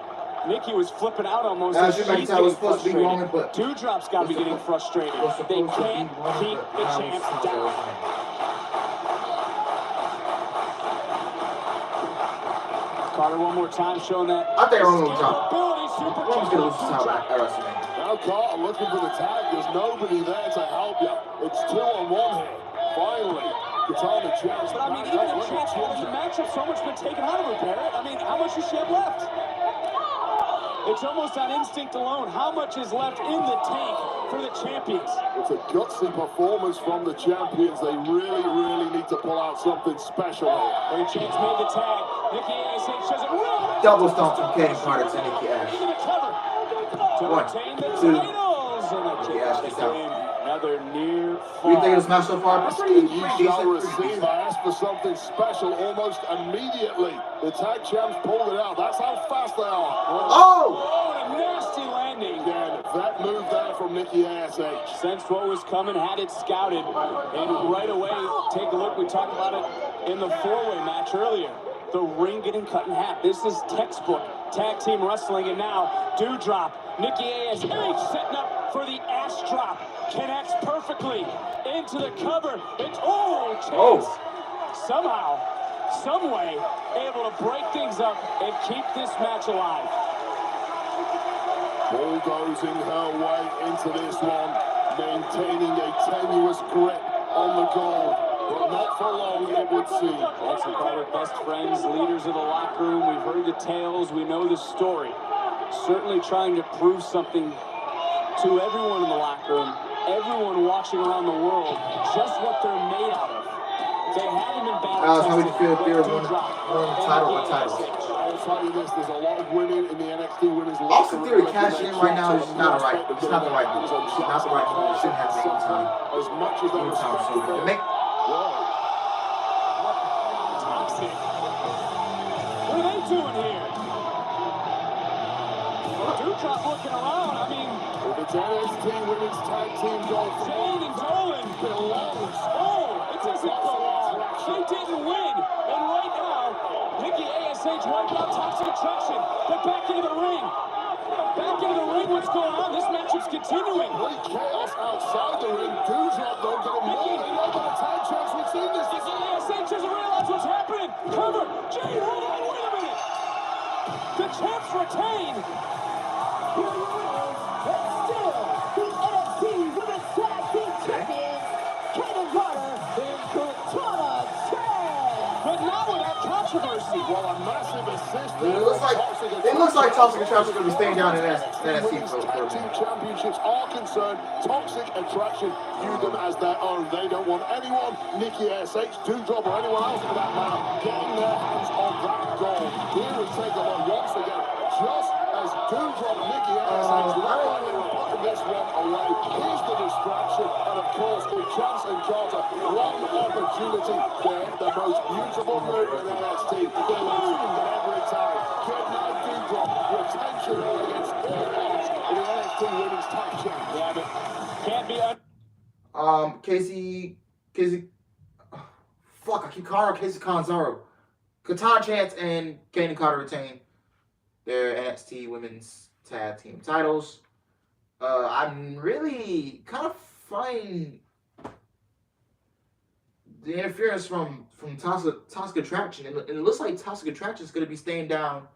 Nikki was flipping out almost. As you can tell, it was supposed to be Roman, but Doudrop's got to be getting frustrated. They can't keep the champs down. Carter one more time showing that. I think Roman will top. Roman's Roman's gonna lose the title at WrestleMania. Now Carter looking for the tag. There's nobody there to help you. It's 2-on-1 here. Finally, Katana Chance. But I mean, even the chance the matchup, so much been taken out of her, Barrett. I mean, how much does she have left? It's almost on instinct alone. How much is left in the tank for the champions? It's a gutsy performance from the champions. They really, really need to pull out something special here. And Chance made the tag. Nikki ASH says it. Double stomp from Caden Carter to Nikki ASH. Into the cover. To One, retain the two. titles. And the Nikki ASH gets out. Another near What do you think of this match so far? Pretty You shall decent. receive. I asked for something special almost immediately. The tag champs pulled it out. That's how fast they are. Oh! And a nasty landing. Again, that move there from Nikki ASH. Sensed what was coming, had it scouted, and right away, take a look. We talked about it in the four-way match earlier. The ring getting cut in half. This is textbook tag team wrestling, and now Doudrop, Nikki ASH setting up for the ass drop. Connects perfectly into the cover. It's Chance. Somehow, some way, able to break things up and keep this match alive. Bulldozing her way into this one, maintaining a tenuous grip on the goal, but not for long, it would seem. That's a part of best friends, leaders of the locker room. We've heard the tales, we know the story. Certainly trying to prove something to everyone in the locker room, everyone watching around the world, just what they're made out of. They haven't been bad. Alex, how would you feel if they were winning the title or titles? I'll tell you this, there's a lot of women in the NXT women's Austin Theory cashing in right now is just not right. It's not the right move. It's not the right move. It shouldn't have any time. As much as they Anytime soon. To make Toxic. What are they doing here? Doudrop looking around. I mean, if it's NXT women's tag team gold, Jane and Dolan belongs. It doesn't belong. They didn't win. And right now, Nikki ASH wiped out Toxic Attraction. They're back into the ring. Back into the ring. What's going on? This matchup's continuing. complete chaos outside the ring. Doudrop though getting more than over the tag champs. We've seen this. Nikki ASH doesn't realize what's happening. Cover. Jane, hold on. Wait a minute. The champs retain. Here are your winners, and still the NXT Women's Tag Team Champions, Kaden Carter and Katana Chance. But not without controversy. Well, a massive assist. it looks like Toxic Attraction is going to be staying down in NXT Women's for tag team championships are concerned. Toxic Attraction view them as their own. They don't want anyone, Nikki ASH, Doudrop, or anyone else for that matter, getting their hands on that goal. Here we take a look once again, just as Doudrop, Nicky Ash, putting this one away. Here's the distraction, and of course, if chance encounter one opportunity, they're the most beautiful move in NXT. They will use it every time. Midnight Doudrop, retention against all odds in the NXT Women's Tag Champions. Yeah, but can't be Casey, fuck, I keep calling her Casey Catanzaro. Katana Chance and Kaden Carter retain their NXT Women's Tag Team titles. I'm really kind of finding the interference from Toxic Attraction, and it looks like Toxic Attraction is going to be staying down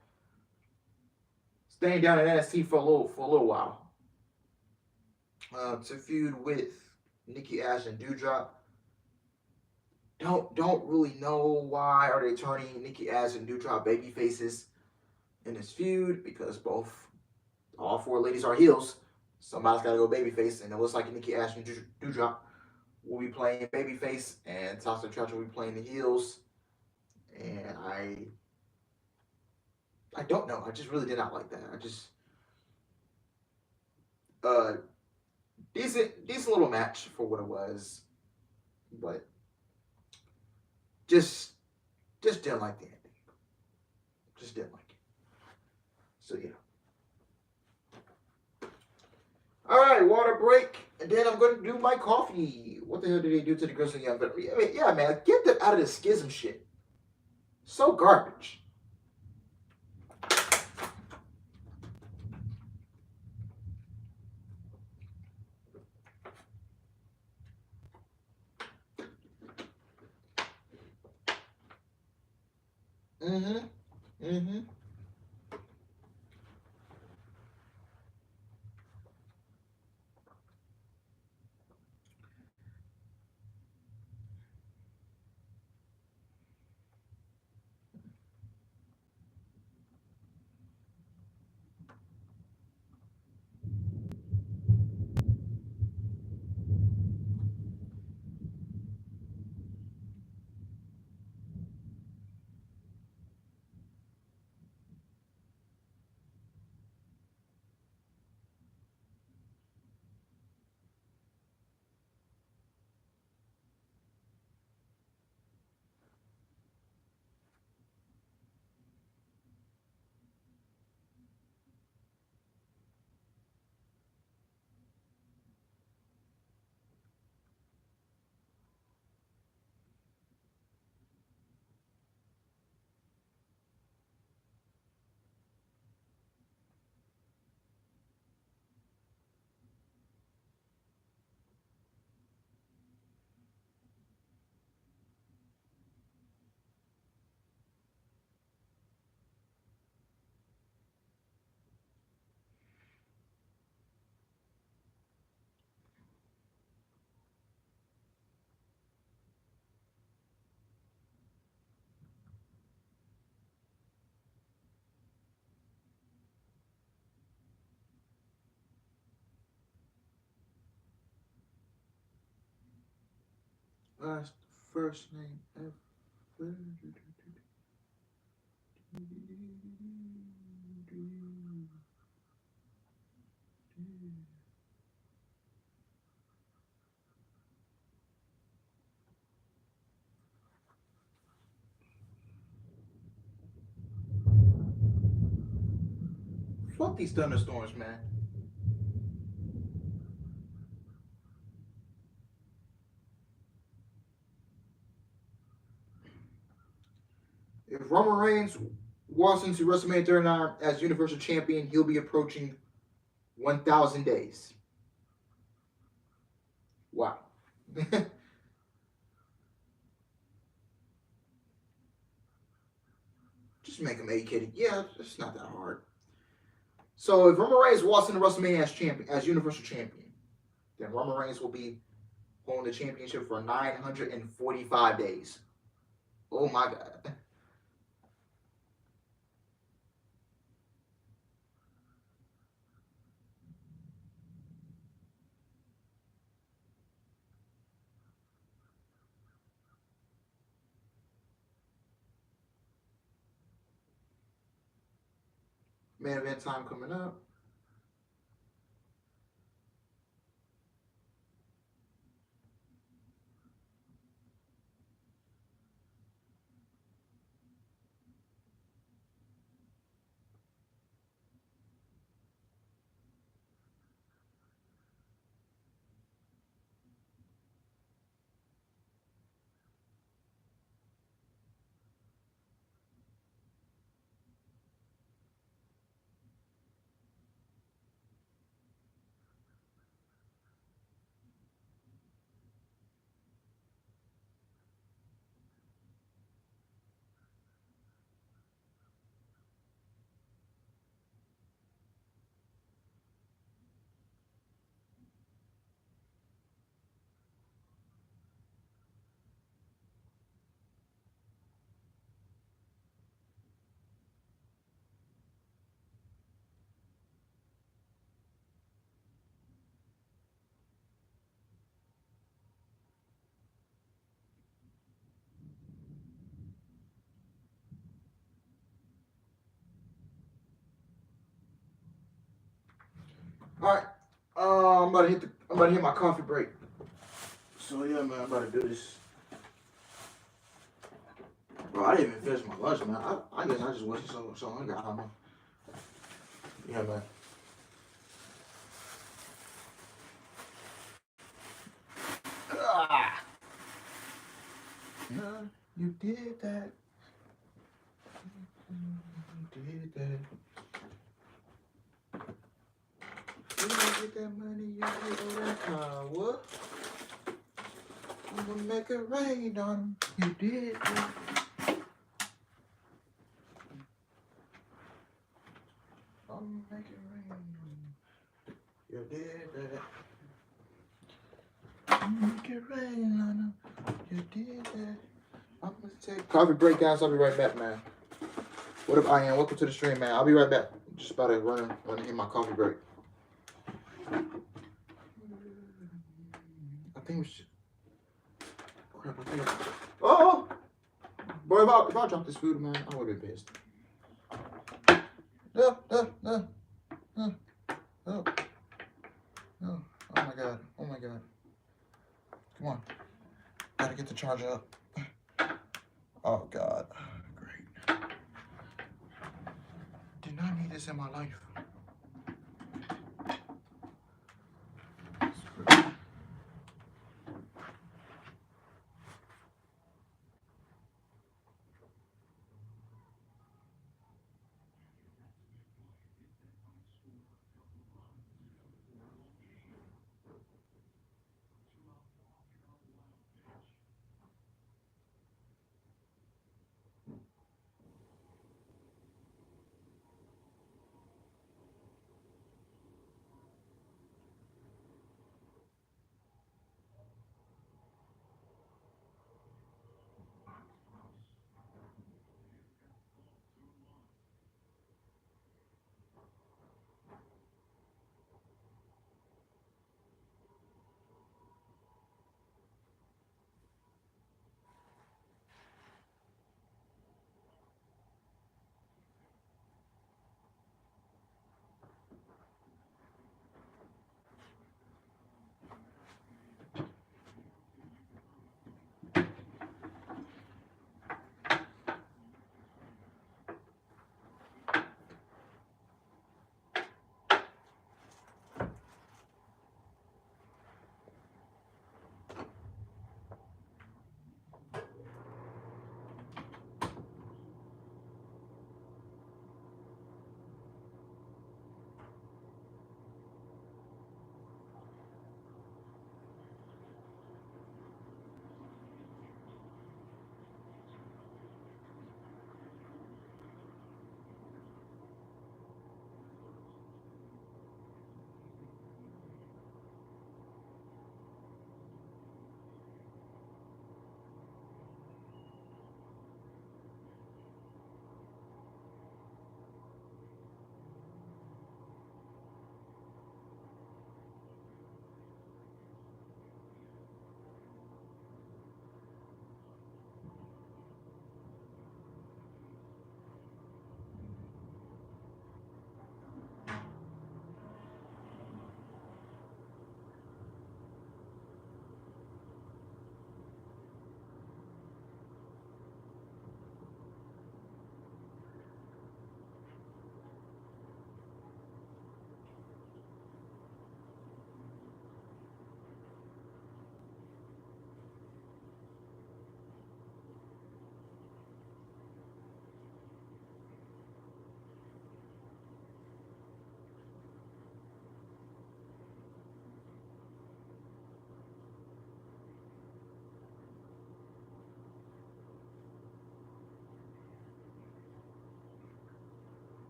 in NXT for a little while. To feud with Nikki Ash and Doudrop. Don't really know why are they turning Nikki Ash and Doudrop baby faces in this feud, because all four ladies are heels. Somebody's got to go babyface, and it looks like Nikki Ash and Doudrop will be playing babyface, and Toxic Attraction will be playing the heels. And I don't know. I just really did not like that. I just decent little match for what it was, but just didn't like the ending. Just didn't like it. So yeah. All right, water break, and then I'm gonna do my coffee. What the hell did they do to the Grizzly Young Veteran? Yeah, man, get them out of the schism shit. So garbage. Mm-hmm. Last first name ever. Fuck these thunderstorms, man. If Roman Reigns walks into WrestleMania 39 as Universal Champion, he'll be approaching 1,000 days. Wow. Just make him educated. Yeah, it's not that hard. So if Roman Reigns walks into WrestleMania as Universal Champion, then Roman Reigns will be holding the championship for 945 days. Oh my God. Main event time coming up. All right. I'm about to hit my coffee break. So yeah, man, I'm about to do this. Bro, I didn't even finish my lunch, man. I guess I just wasn't so hungry. I don't know. Yeah, man. Ah. Yeah, you did that. You did that. You get that money, you get all that power. I'm gonna make it rain on 'em. You did that. I'm gonna make it rain on 'em. You did that. I'm gonna make it rain on 'em. You did that. I'm gonna take coffee break, guys. I'll be right back, man. What up, I am? Welcome to the stream, man. I'll be right back. Just about to run in my coffee break. I think we should. Crap, I think. Oh! Boy, if I dropped this food, man, I would have been pissed. No. Oh my god. Come on. Gotta get the charger up. Oh god. Great. Did not need this in my life.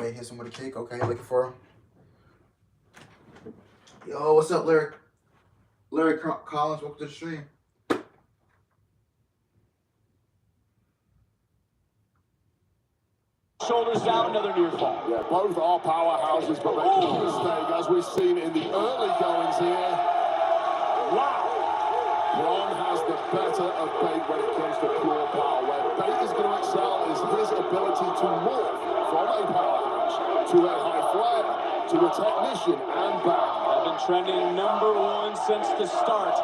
Okay, hits him with a kick. Okay, looking for him. Yo, what's up, Larry? Larry Collins, welcome to the stream. Shoulders down, another near fall. Yeah, both are powerhouses, but make no mistake, as we've seen in the early goings here. Wow! Braun has the better of Bate when it comes to pure power. Where Bate is going to excel is his ability to morph from a powerhouse to a high flyer to a technician and back. I've been trending #1 since the start.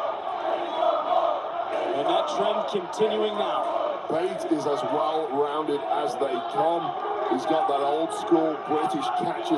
And that trend continuing now. Bate is as well-rounded as they come. He's got that old-school British catch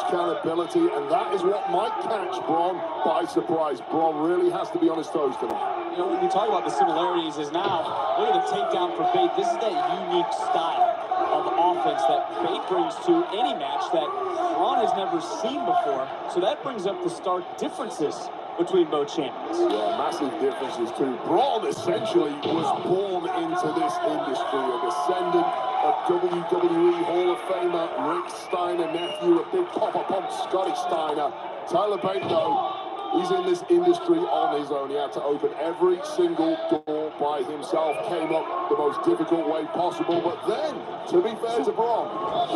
can ability, and that is what might catch Braun by surprise. Braun really has to be on his toes tonight. You know, when we talk about the similarities is now, look at the takedown for Bate. This is that unique style of offense that Bate brings to any match that Braun has never seen before. So that brings up the stark differences between both champions. Yeah, massive differences too. Braun essentially was born into this industry, a descendant of WWE Hall of Famer Rick Steiner, nephew of Big Papa Pump Scotty Steiner. Tyler Bate, though, he's in this industry on his own. He had to open every single door by himself, came up the most difficult way possible, but then, to be fair to Braun,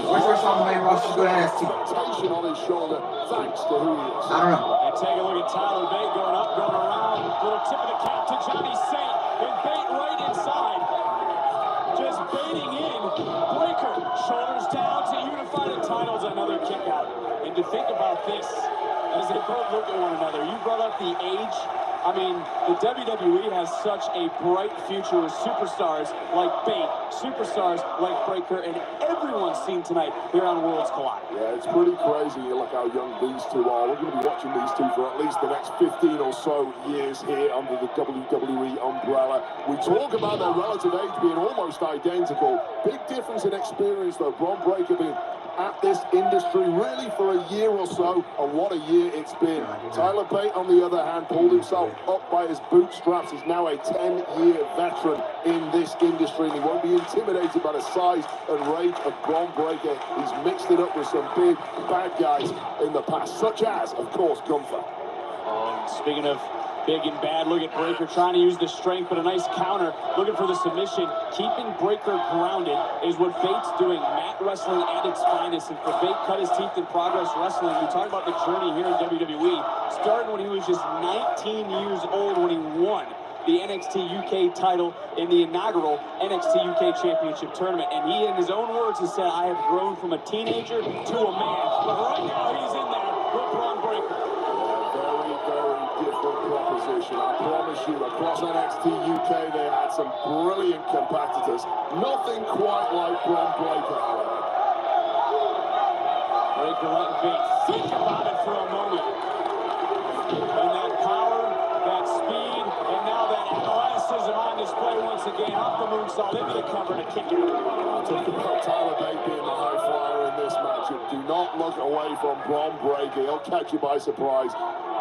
First time the main roster should go to NXT. expectation on his shoulder, thanks to who he is. I don't know. And take a look at Tyler Bate going up, going around. Little tip of the cap to Johnny Saint. And Bate right inside. Just baiting in. Breaker, shoulders down to unify the titles. Another kick out. And to think about this, as they both look at one another, you brought up the age. I mean, the WWE has such a bright future with superstars like Bate, superstars like Breaker, and everyone's seen tonight here on Worlds Collide. Yeah, it's pretty crazy. You look how young these two are. We're going to be watching these two for at least the next 15 or so years here under the WWE umbrella. We talk about their relative age being almost identical. Big difference in experience, though. Braun Breaker being at this industry really for a year or so, and what a year it's been. Tyler Bate, on the other hand, pulled himself up by his bootstraps. He's now a 10-year veteran in this industry, and he won't be intimidated by the size and rage of Braun Breaker. He's mixed it up with some big bad guys in the past, such as, of course, Gunther. Speaking of big and bad, look at Breaker trying to use the strength, but a nice counter, looking for the submission. Keeping Breaker grounded is what Bate's doing. Mat wrestling at its finest, and for Bate cut his teeth in progress wrestling. We talk about the journey here in WWE. Started when he was just 19 years old when he won the NXT UK title in the inaugural NXT UK Championship Tournament. And he, in his own words, has said, I have grown from a teenager to a man. But right now, he's in there with Braun Breaker. Very different proposition. I promise you, across NXT UK, they had some brilliant competitors. Nothing quite like Braun Breaker, however. Breaker letting Bate think about it for a moment. And that power, that speed, and now that athleticism on display once again. Off the moonsault, into the cover to kick it. Talk about Tyler Bate being the high flyer in this matchup. Do not look away from Braun Breaker. He'll catch you by surprise.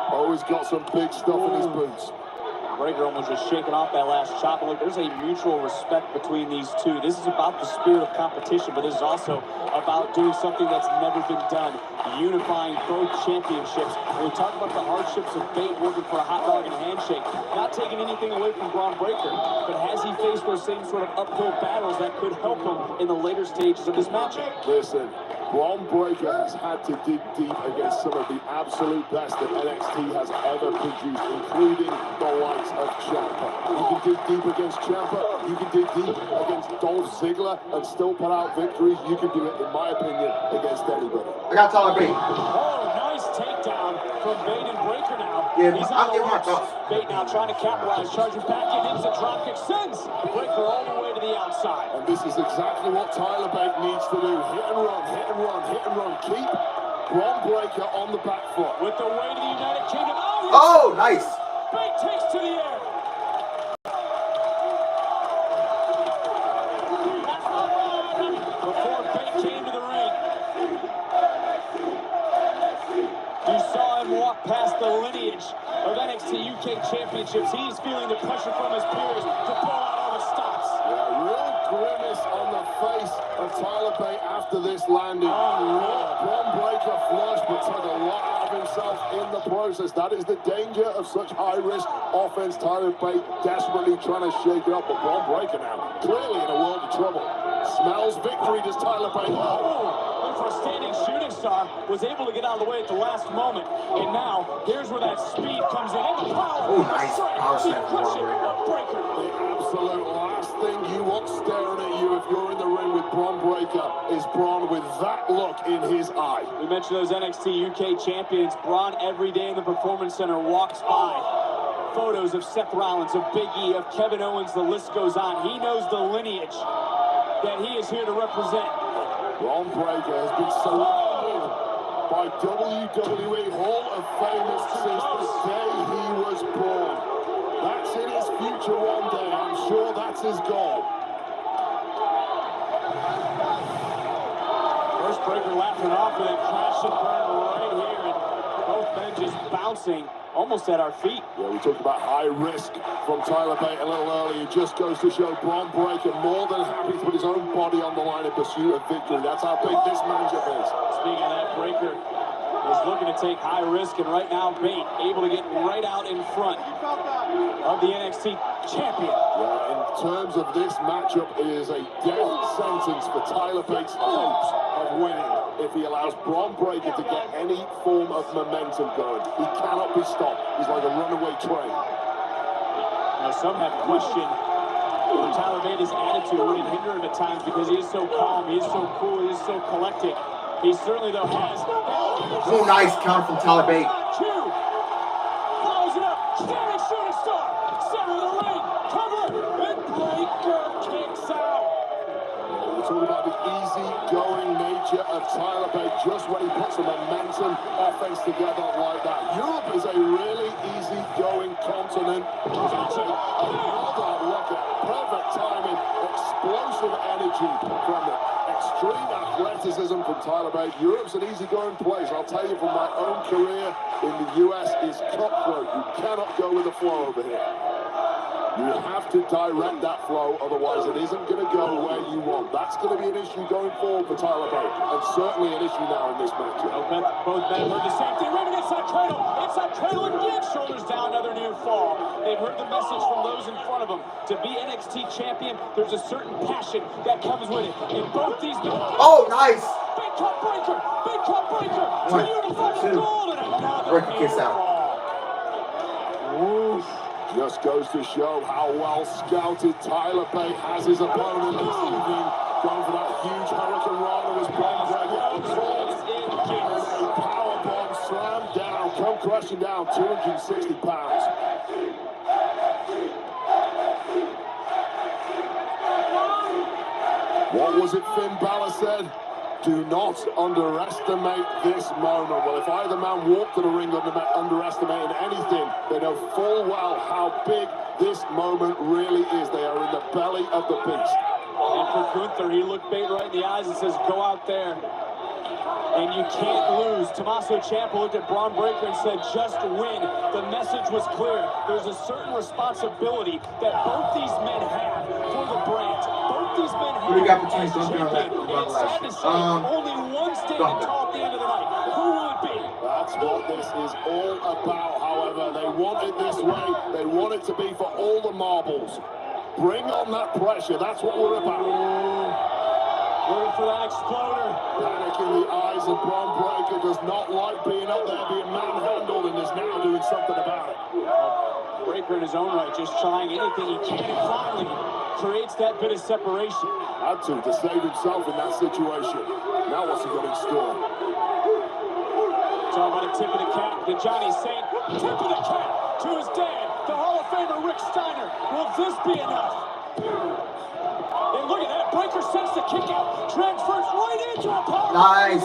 Always got some big stuff in his boots. Breaker almost just shaking off that last chop. Look, there's a mutual respect between these two. This is about the spirit of competition, but this is also about doing something that's never been done, unifying both championships. When we talk about the hardships of Bate working for a hot dog and a handshake, not taking anything away from Braun Breaker, but has he faced those same sort of uphill battles that could help him in the later stages of this matchup? Listen, Braun Breaker has had to dig deep against some of the absolute best that NXT has ever produced, including the likes of Ciampa. You can dig deep against Ciampa, you can dig deep against Dolph Ziggler and still put out victories. You can do it, in my opinion, against anybody. I got Tyler Bate. Oh, nice takedown from Bate and Breaker now. Yeah, He's I'll on the give him my ropes. thoughts. Bate now trying to capitalize, charging back in, hits a dropkick, sends Breaker all the way to the outside. And this is exactly what Tyler Bate needs to do. Hit and run, hit and run, hit and run. Keep Braun Breaker on the back foot. With the way to the United Kingdom. Oh, nice. Bate takes to the air. Before Bate came to the ring, you saw him walk past the lineage of NXT UK Championships. He's feeling the pressure from his peers to pull out all the stops. Yeah, real grimace on the face of Tyler Bate after this landing. Bron Breakker flushed, but took a lot out of himself in the process. That is the danger of such high-risk offense. Tyler Bate desperately trying to shake it up, but Bron Breakker now clearly in a world of trouble. Smells victory, does Tyler Bate. Went for a standing shooting star, was able to get out of the way at the last moment, and now here's where that speed comes in, and the power. Oh, nice power snap from Bron Breakker. The absolute last thing you want staring at you if you're in the ring with Bron Breakker is Bron with that look in his eye. We mentioned those NXT UK champions. Bron every day in the Performance Center walks by. Photos of Seth Rollins, of Big E, of Kevin Owens, the list goes on. He knows the lineage that he is here to represent. Bron Breakker has been surrounded by WWE Hall of Famers since the day he was born. That's in his future one day. I'm sure that's his goal. First Breakker laughing off and then crash and burn right here, and both men just bouncing almost at our feet. Yeah, we talked about high risk from Tyler Bate a little earlier. It just goes to show Bron Breakker more than happy to put his own body on the line in pursuit of victory. That's how big this matchup is. Speaking of that, Breakker is looking to take high risk, and right now Bate able to get right out in front of the NXT champion. Yeah, in terms of this matchup, it is a death sentence for Tyler Bate's hopes of winning if he allows Bron Breakker to get any form of momentum going. He cannot be stopped. He's like a runaway train. Now, some have questioned Tyler Bate's attitude. Would it hinder him at times because he is so calm, he is so cool, he is so collected. He certainly, though, has. Oh, nice counter from Tyler Bate. Follows it up. Standing shooting star. Center of the ring. Cover. And Breakker kicks out. We're talking about the easy-going nature of Tyler Bate just when he puts a momentum offense together like that. Europe is a really easy-going continent. Another look at perfect timing, explosive energy from the extreme athleticism from Tyler Bate. Europe's an easy-going place. I'll tell you from my own career in the US is cutthroat. You cannot go with the flow over here. You have to direct that flow, otherwise it isn't going to go where you want. That's going to be an issue going forward for Tyler Bate, and certainly an issue now in this matchup. Both men heard the same thing. Right inside cradle. Inside cradle again. Shoulders down, another near fall. They've heard the message from those in front of them. To be NXT champion, there's a certain passion that comes with it. And both these men. Oh, nice. Big cut Breakker. Big cut Breakker. To unify the gold, and another Breakker kicks out. Oof. Just goes to show how well scouted Tyler Bate has his opponent this evening. Going for that huge Hurricane Rana was Bron Breakker. A powerbomb slam down, come crashing down, 260 pounds. What was it Finn Balor said? Do not underestimate this moment. Well, if either man walked to the ring underestimating anything, they know full well how big this moment really is. They are in the belly of the beast. And for Gunther, he looked Bate right in the eyes and says, go out there, and you can't lose. Tommaso Ciampa looked at Bron Breakker and said, just win. The message was clear. There's a certain responsibility that both these men have for the brand. Both these men have. Who do you got between as Gunther and that? champion. It's sad to say, only one standing tall at the end of the night. Who will it be? That's what this is all about, however. They want it this way. They want it to be for all the marbles. Bring on that pressure. That's what we're about. Looking for that exploder. Panic in the eyes of Bron Breakker. Does not like being up there, being manhandled, and is now doing something about it. Breakker in his own right, just trying anything he can, and finally creates that bit of separation. Had to save himself in that situation. Now what's he got in store? Talking about a tip of the cap to Johnny Saint. Tip of the cap to his dad, the Hall of Famer Rick Steiner. Will this be enough? And look at that. Breakker sends the kick out. Transfers right into a power. Nice.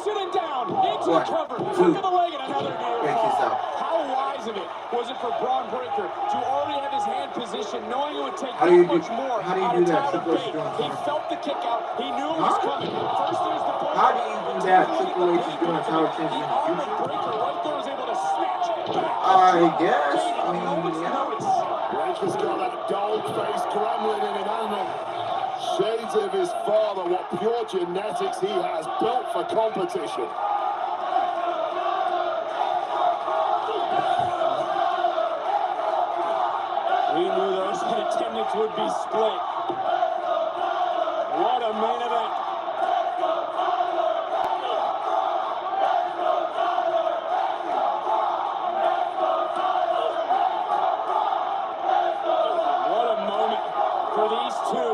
Sitting down into the cover. Hook of the leg and another near fall. How wise of it was it for Bron Breakker to already have his hand positioned, knowing it would take much more how do you out do of that? Tyler Bate. He felt the kick out. He knew it was coming. First there's the point. How do you do that? Triple H is doing a power change in the Breakker future. right there was able to snatch back. I guess. I mean, yeah. Breakker's got that gold-faced gremlin in him, hasn't he? Shades of his father, what pure genetics he has, built for competition. We knew those attendance would be split. What a main event. What a moment for these two.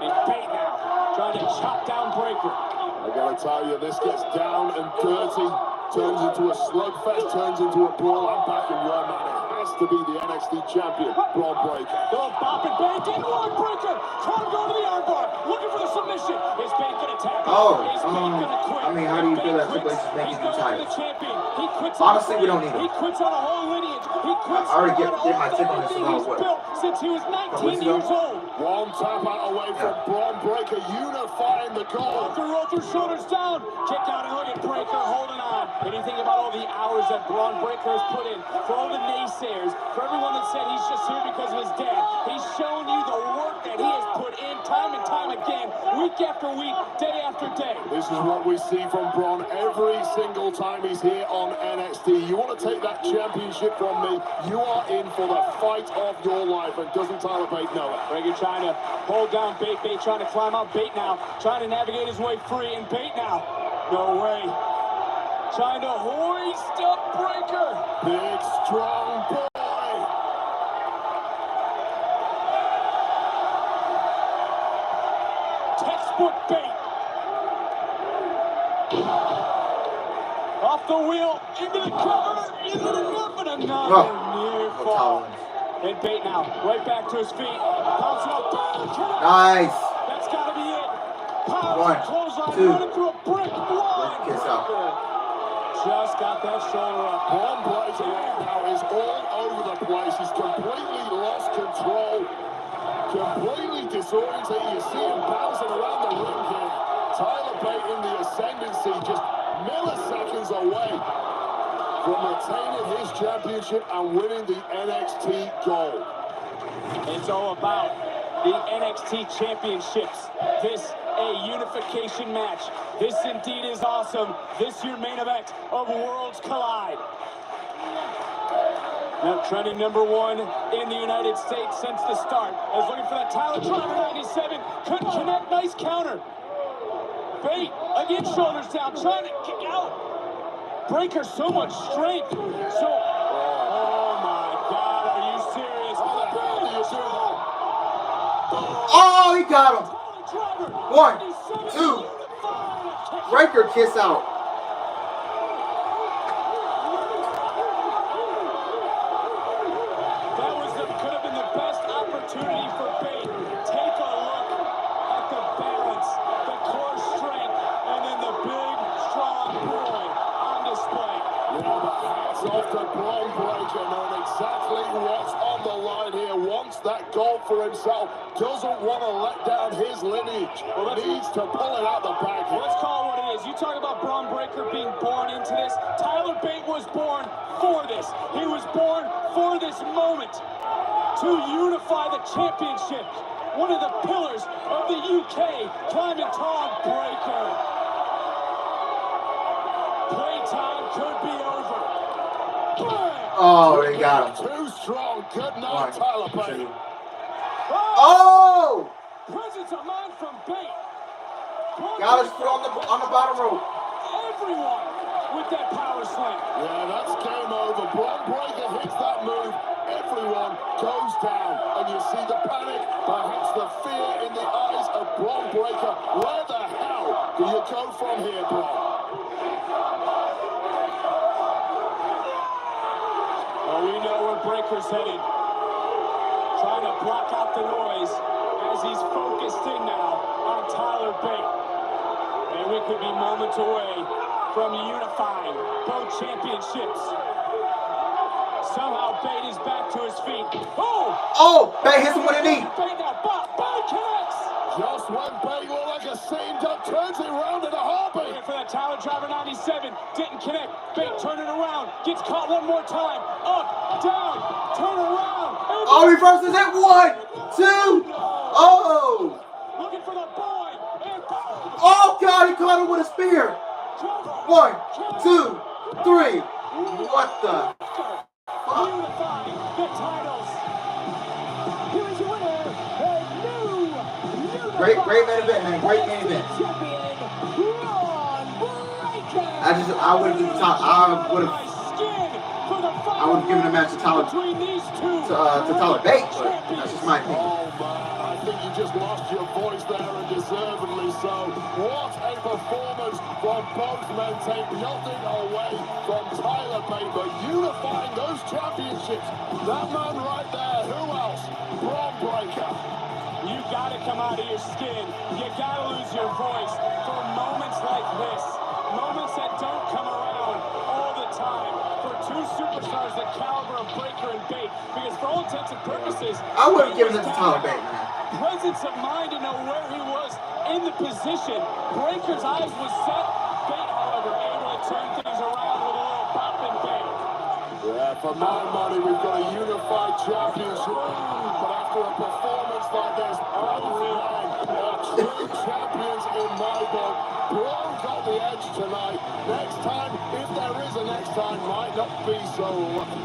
And Bate now trying to chop down Breaker. I gotta tell you, this gets down and dirty, turns into a slugfest, turns into a brawl. I'm backing your man. It has to be the NXT champion, Braun Breaker. Little bop and Bate didn't want Breaker. Trying to go to the armbar, looking for the submission. Is Bate gonna tap? Is Bate gonna quit? I mean, how do you feel that Triple H is making new titles? He quits. Honestly, we don't need him. He quits on a whole lineage. He quits. I already get my take on this about what? Since he was 19 years old. One tap out away from Braun Breaker, unifying the goal. Roll through shoulders down. Kick out and look at Breaker holding on. And you think about all the hours that Braun Breaker has put in, for all the naysayers, for everyone that said he's just here because of his dad. He's shown you the work that he has put in time and time again, week after week, day after day. This is what we see from Braun every single time he's here on NXT. You want to take that championship from me, you are in for the fight of your life, and doesn't Tyler Bate know it? Breaker trying to hold down Bate, Bate trying to climb out, Bate now trying to navigate his way free, and Bate now, no way, trying to hoist up Breaker. Big, strong boy. Textbook Bate. Off the wheel, into the cover, is it enough? And another near fall. And Bate now, right back to his feet, bouncing up, Nice. that's gotta be it. Power, One, clothesline, two. running through a brick wall. Kiss out. Just got that shoulder up. Braun Breaker right now is all over the place. He's completely lost control, completely disoriented. You see him bouncing around the ring here. Tyler Bate in the ascendancy, just milliseconds away from retaining his championship and winning the NXT gold. It's all about the NXT championships. This a unification match. This indeed is awesome. This your main event of Worlds Collide. Now trending #1 in the United States since the start. I was looking for that Tyler Driver 97. Couldn't connect. Nice counter. Bate again, shoulders down, trying to kick out. Breaker, so much strength. So, oh my God, are you serious? Oh, he got him. 1, 2. Breaker kiss out. That could have been the best opportunity for Bate. Take a look at the balance, the core strength, and then the big, strong boy on display. Yeah, but hats off to Braun Breaker, knowing exactly what's on the line here. Wants that goal for himself. Doesn't want to let down his lineage. Needs to pull it out the bag. Let's call it what it is. You talk about Braun Breaker being born into this. Tyler Bate was born for this. He was born for this moment to unify the championship. One of the pillars of the UK, climbing tall. Breaker. Playtime could be over. Bang! Oh, they got him. Too strong. Good night, Tyler Bate. Oh! Presence of mind from Bate. Got his foot on the bottom rope. Everyone with that power slam. Yeah, that's game over. Braun Breaker hits that move. Everyone goes down. And you see the panic, perhaps the fear in the eyes of Braun Breaker. Where the hell do you go from here, Braun? Well, we know where Breaker's headed. Trying to block out the noise as he's focused in now on Tyler Bate. And we could be moments away from unifying both championships. Somehow Bate is back to his feet. Oh! Oh! Bate hits him with a knee. Bate now, Bate connects! Just when Bate looked like a seamed up, turns it around in a heartbeat. Looking for that Tyler Driver 97. Didn't connect. Bate turning around. Gets caught one more time. Up, down, turn around. Oh, reverses it. 1, 2. Oh. Looking for the boy. And Oh, God. He caught him with a spear. 1, 2, 3. What the? unifying the titles. Here is your winner, the new Great main event, man. Great main event. champion, Braun Breaker. I would have given the match to Tyler Bate, but that's just my opinion. Oh man, I think you just lost your voice there, and deservedly so. What a performance from both men. Take nothing away from Tyler Bate, but unifying those championships. That man right there, who else? Braun Breaker. You gotta come out of your skin. You gotta lose your voice for moments like this. Moments that don't come around all the time. For two superstars the caliber of Breaker and Bate. Because for all intents and purposes, I would have given it to Tyler Bate, man. presence of mind to know where he was in the position. Breaker's eyes was set. Bate, however, able to turn things around with a little bop and bang. Yeah, for my money, we've got a unified championship. But after a performance like this, both men are true champions in my book. Braun got the edge tonight. Next time, if there is a next time, might not be so lucky.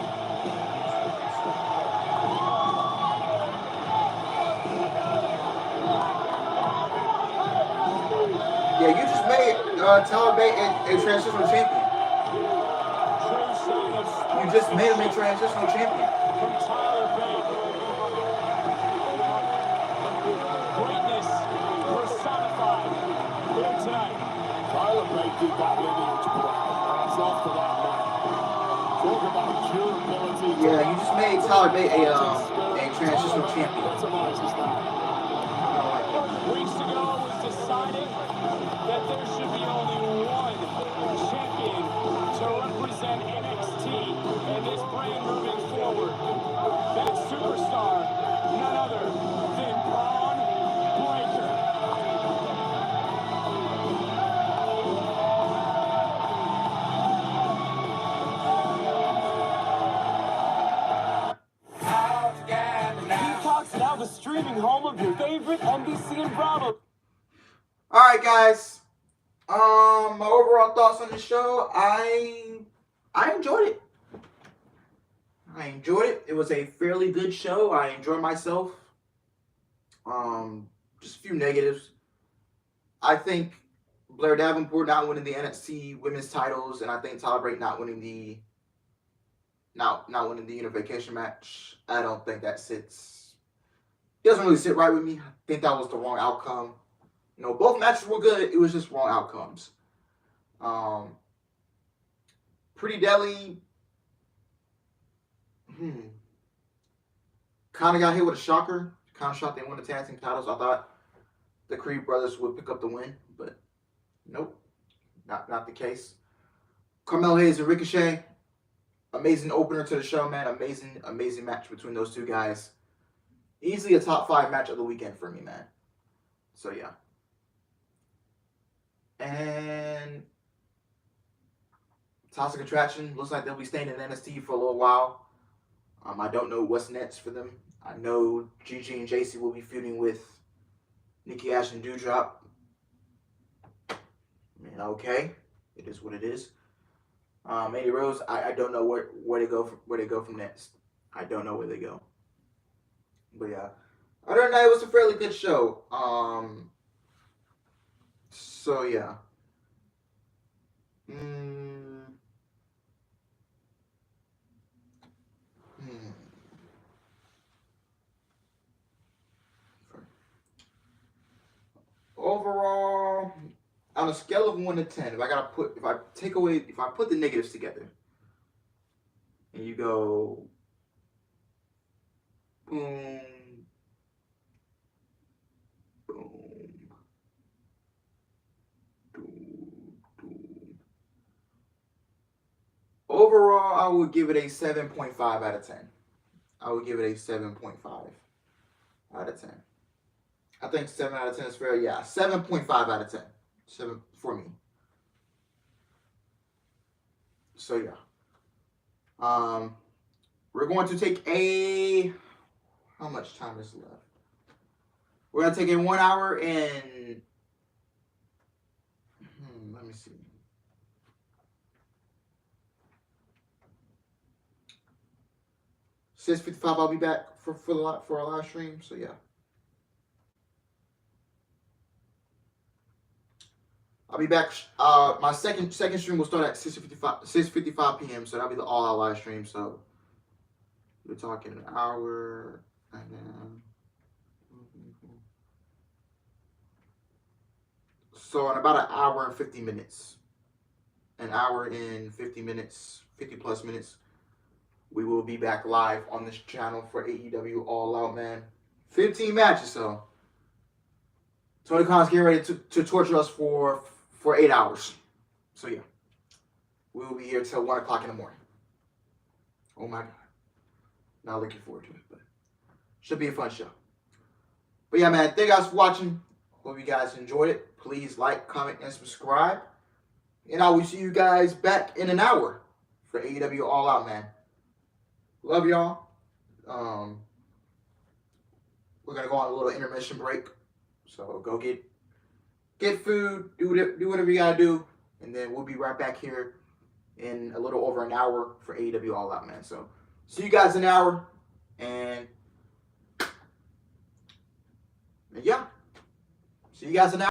Yeah, you just made Tyler Bate a transitional champion. True sign of You just made him a transitional champion. from Tyler Bate. Greatness personified here tonight. Tyler Bate did that lineage proud. It's off to that man. Talk about durability. Yeah, you just made Tyler Bate a transitional champion. Epitomizes that. Weeks ago it was decided that there should be only one champion to represent NXT and this brand moving forward. That superstar, none other than Braun Breaker. Peacock's now the streaming home of your favorite NBC and Bravo. All right, guys. My overall thoughts on the show, I enjoyed it. It was a fairly good show. I enjoyed myself. Just a few negatives. I think Blair Davenport not winning the NXT women's titles, and I think Tyler Bate not winning the unification match. I don't think that sits. It doesn't really sit right with me. I think that was the wrong outcome. You know, both matches were good. It was just wrong outcomes. Pretty Deli. Kind of got hit with a shocker. Kind of shocked they won the tag team titles. I thought the Creed brothers would pick up the win, but nope, not the case. Carmelo Hayes and Ricochet. Amazing opener to the show, man. Amazing match between those two guys. Easily a top 5 match of the weekend for me, man. So yeah. And Toxic Attraction looks like they'll be staying in NXT for a little while. I don't know what's next for them. I know Gigi and JC will be feuding with Nikki Ash and Doudrop. I mean, okay, it is what it is. Mandy Rose, I don't know where they go from next. I don't know where they go. But yeah, other than that, it was a fairly good show. So yeah. Overall, on a scale of 1 to 10, if I put the negatives together, and you go boom, boom, overall, I would give it a 7.5 out of 10. I would give it a 7.5 out of 10. I think 7 out of 10 is fair. Yeah, 7.5 out of 10. 7 for me. So yeah. We're going to take a. How much time is left? We're gonna take a 1 hour and. Let me see. 6:55. I'll be back for our live stream. So yeah. I'll be back. My second stream will start at 6:55 p.m. So that'll be the all-out live stream. So we're talking an hour and then. So in about an hour and 50 minutes, 50 plus minutes, we will be back live on this channel for AEW All Out, man. 15 matches, so Tony Khan's getting ready to torture us for 8 hours. So yeah, we will be here till 1 o'clock in the morning. Oh my God. Not looking forward to it, but should be a fun show. But yeah, man, thank you guys for watching. Hope you guys enjoyed it. Please like, comment, and subscribe. And I will see you guys back in an hour for AEW All Out, man. Love y'all. We're going to go on a little intermission break. So go get food, do whatever you got to do. And then we'll be right back here in a little over an hour for AEW All Out, man. So see you guys in an hour. And yeah. See you guys in an hour.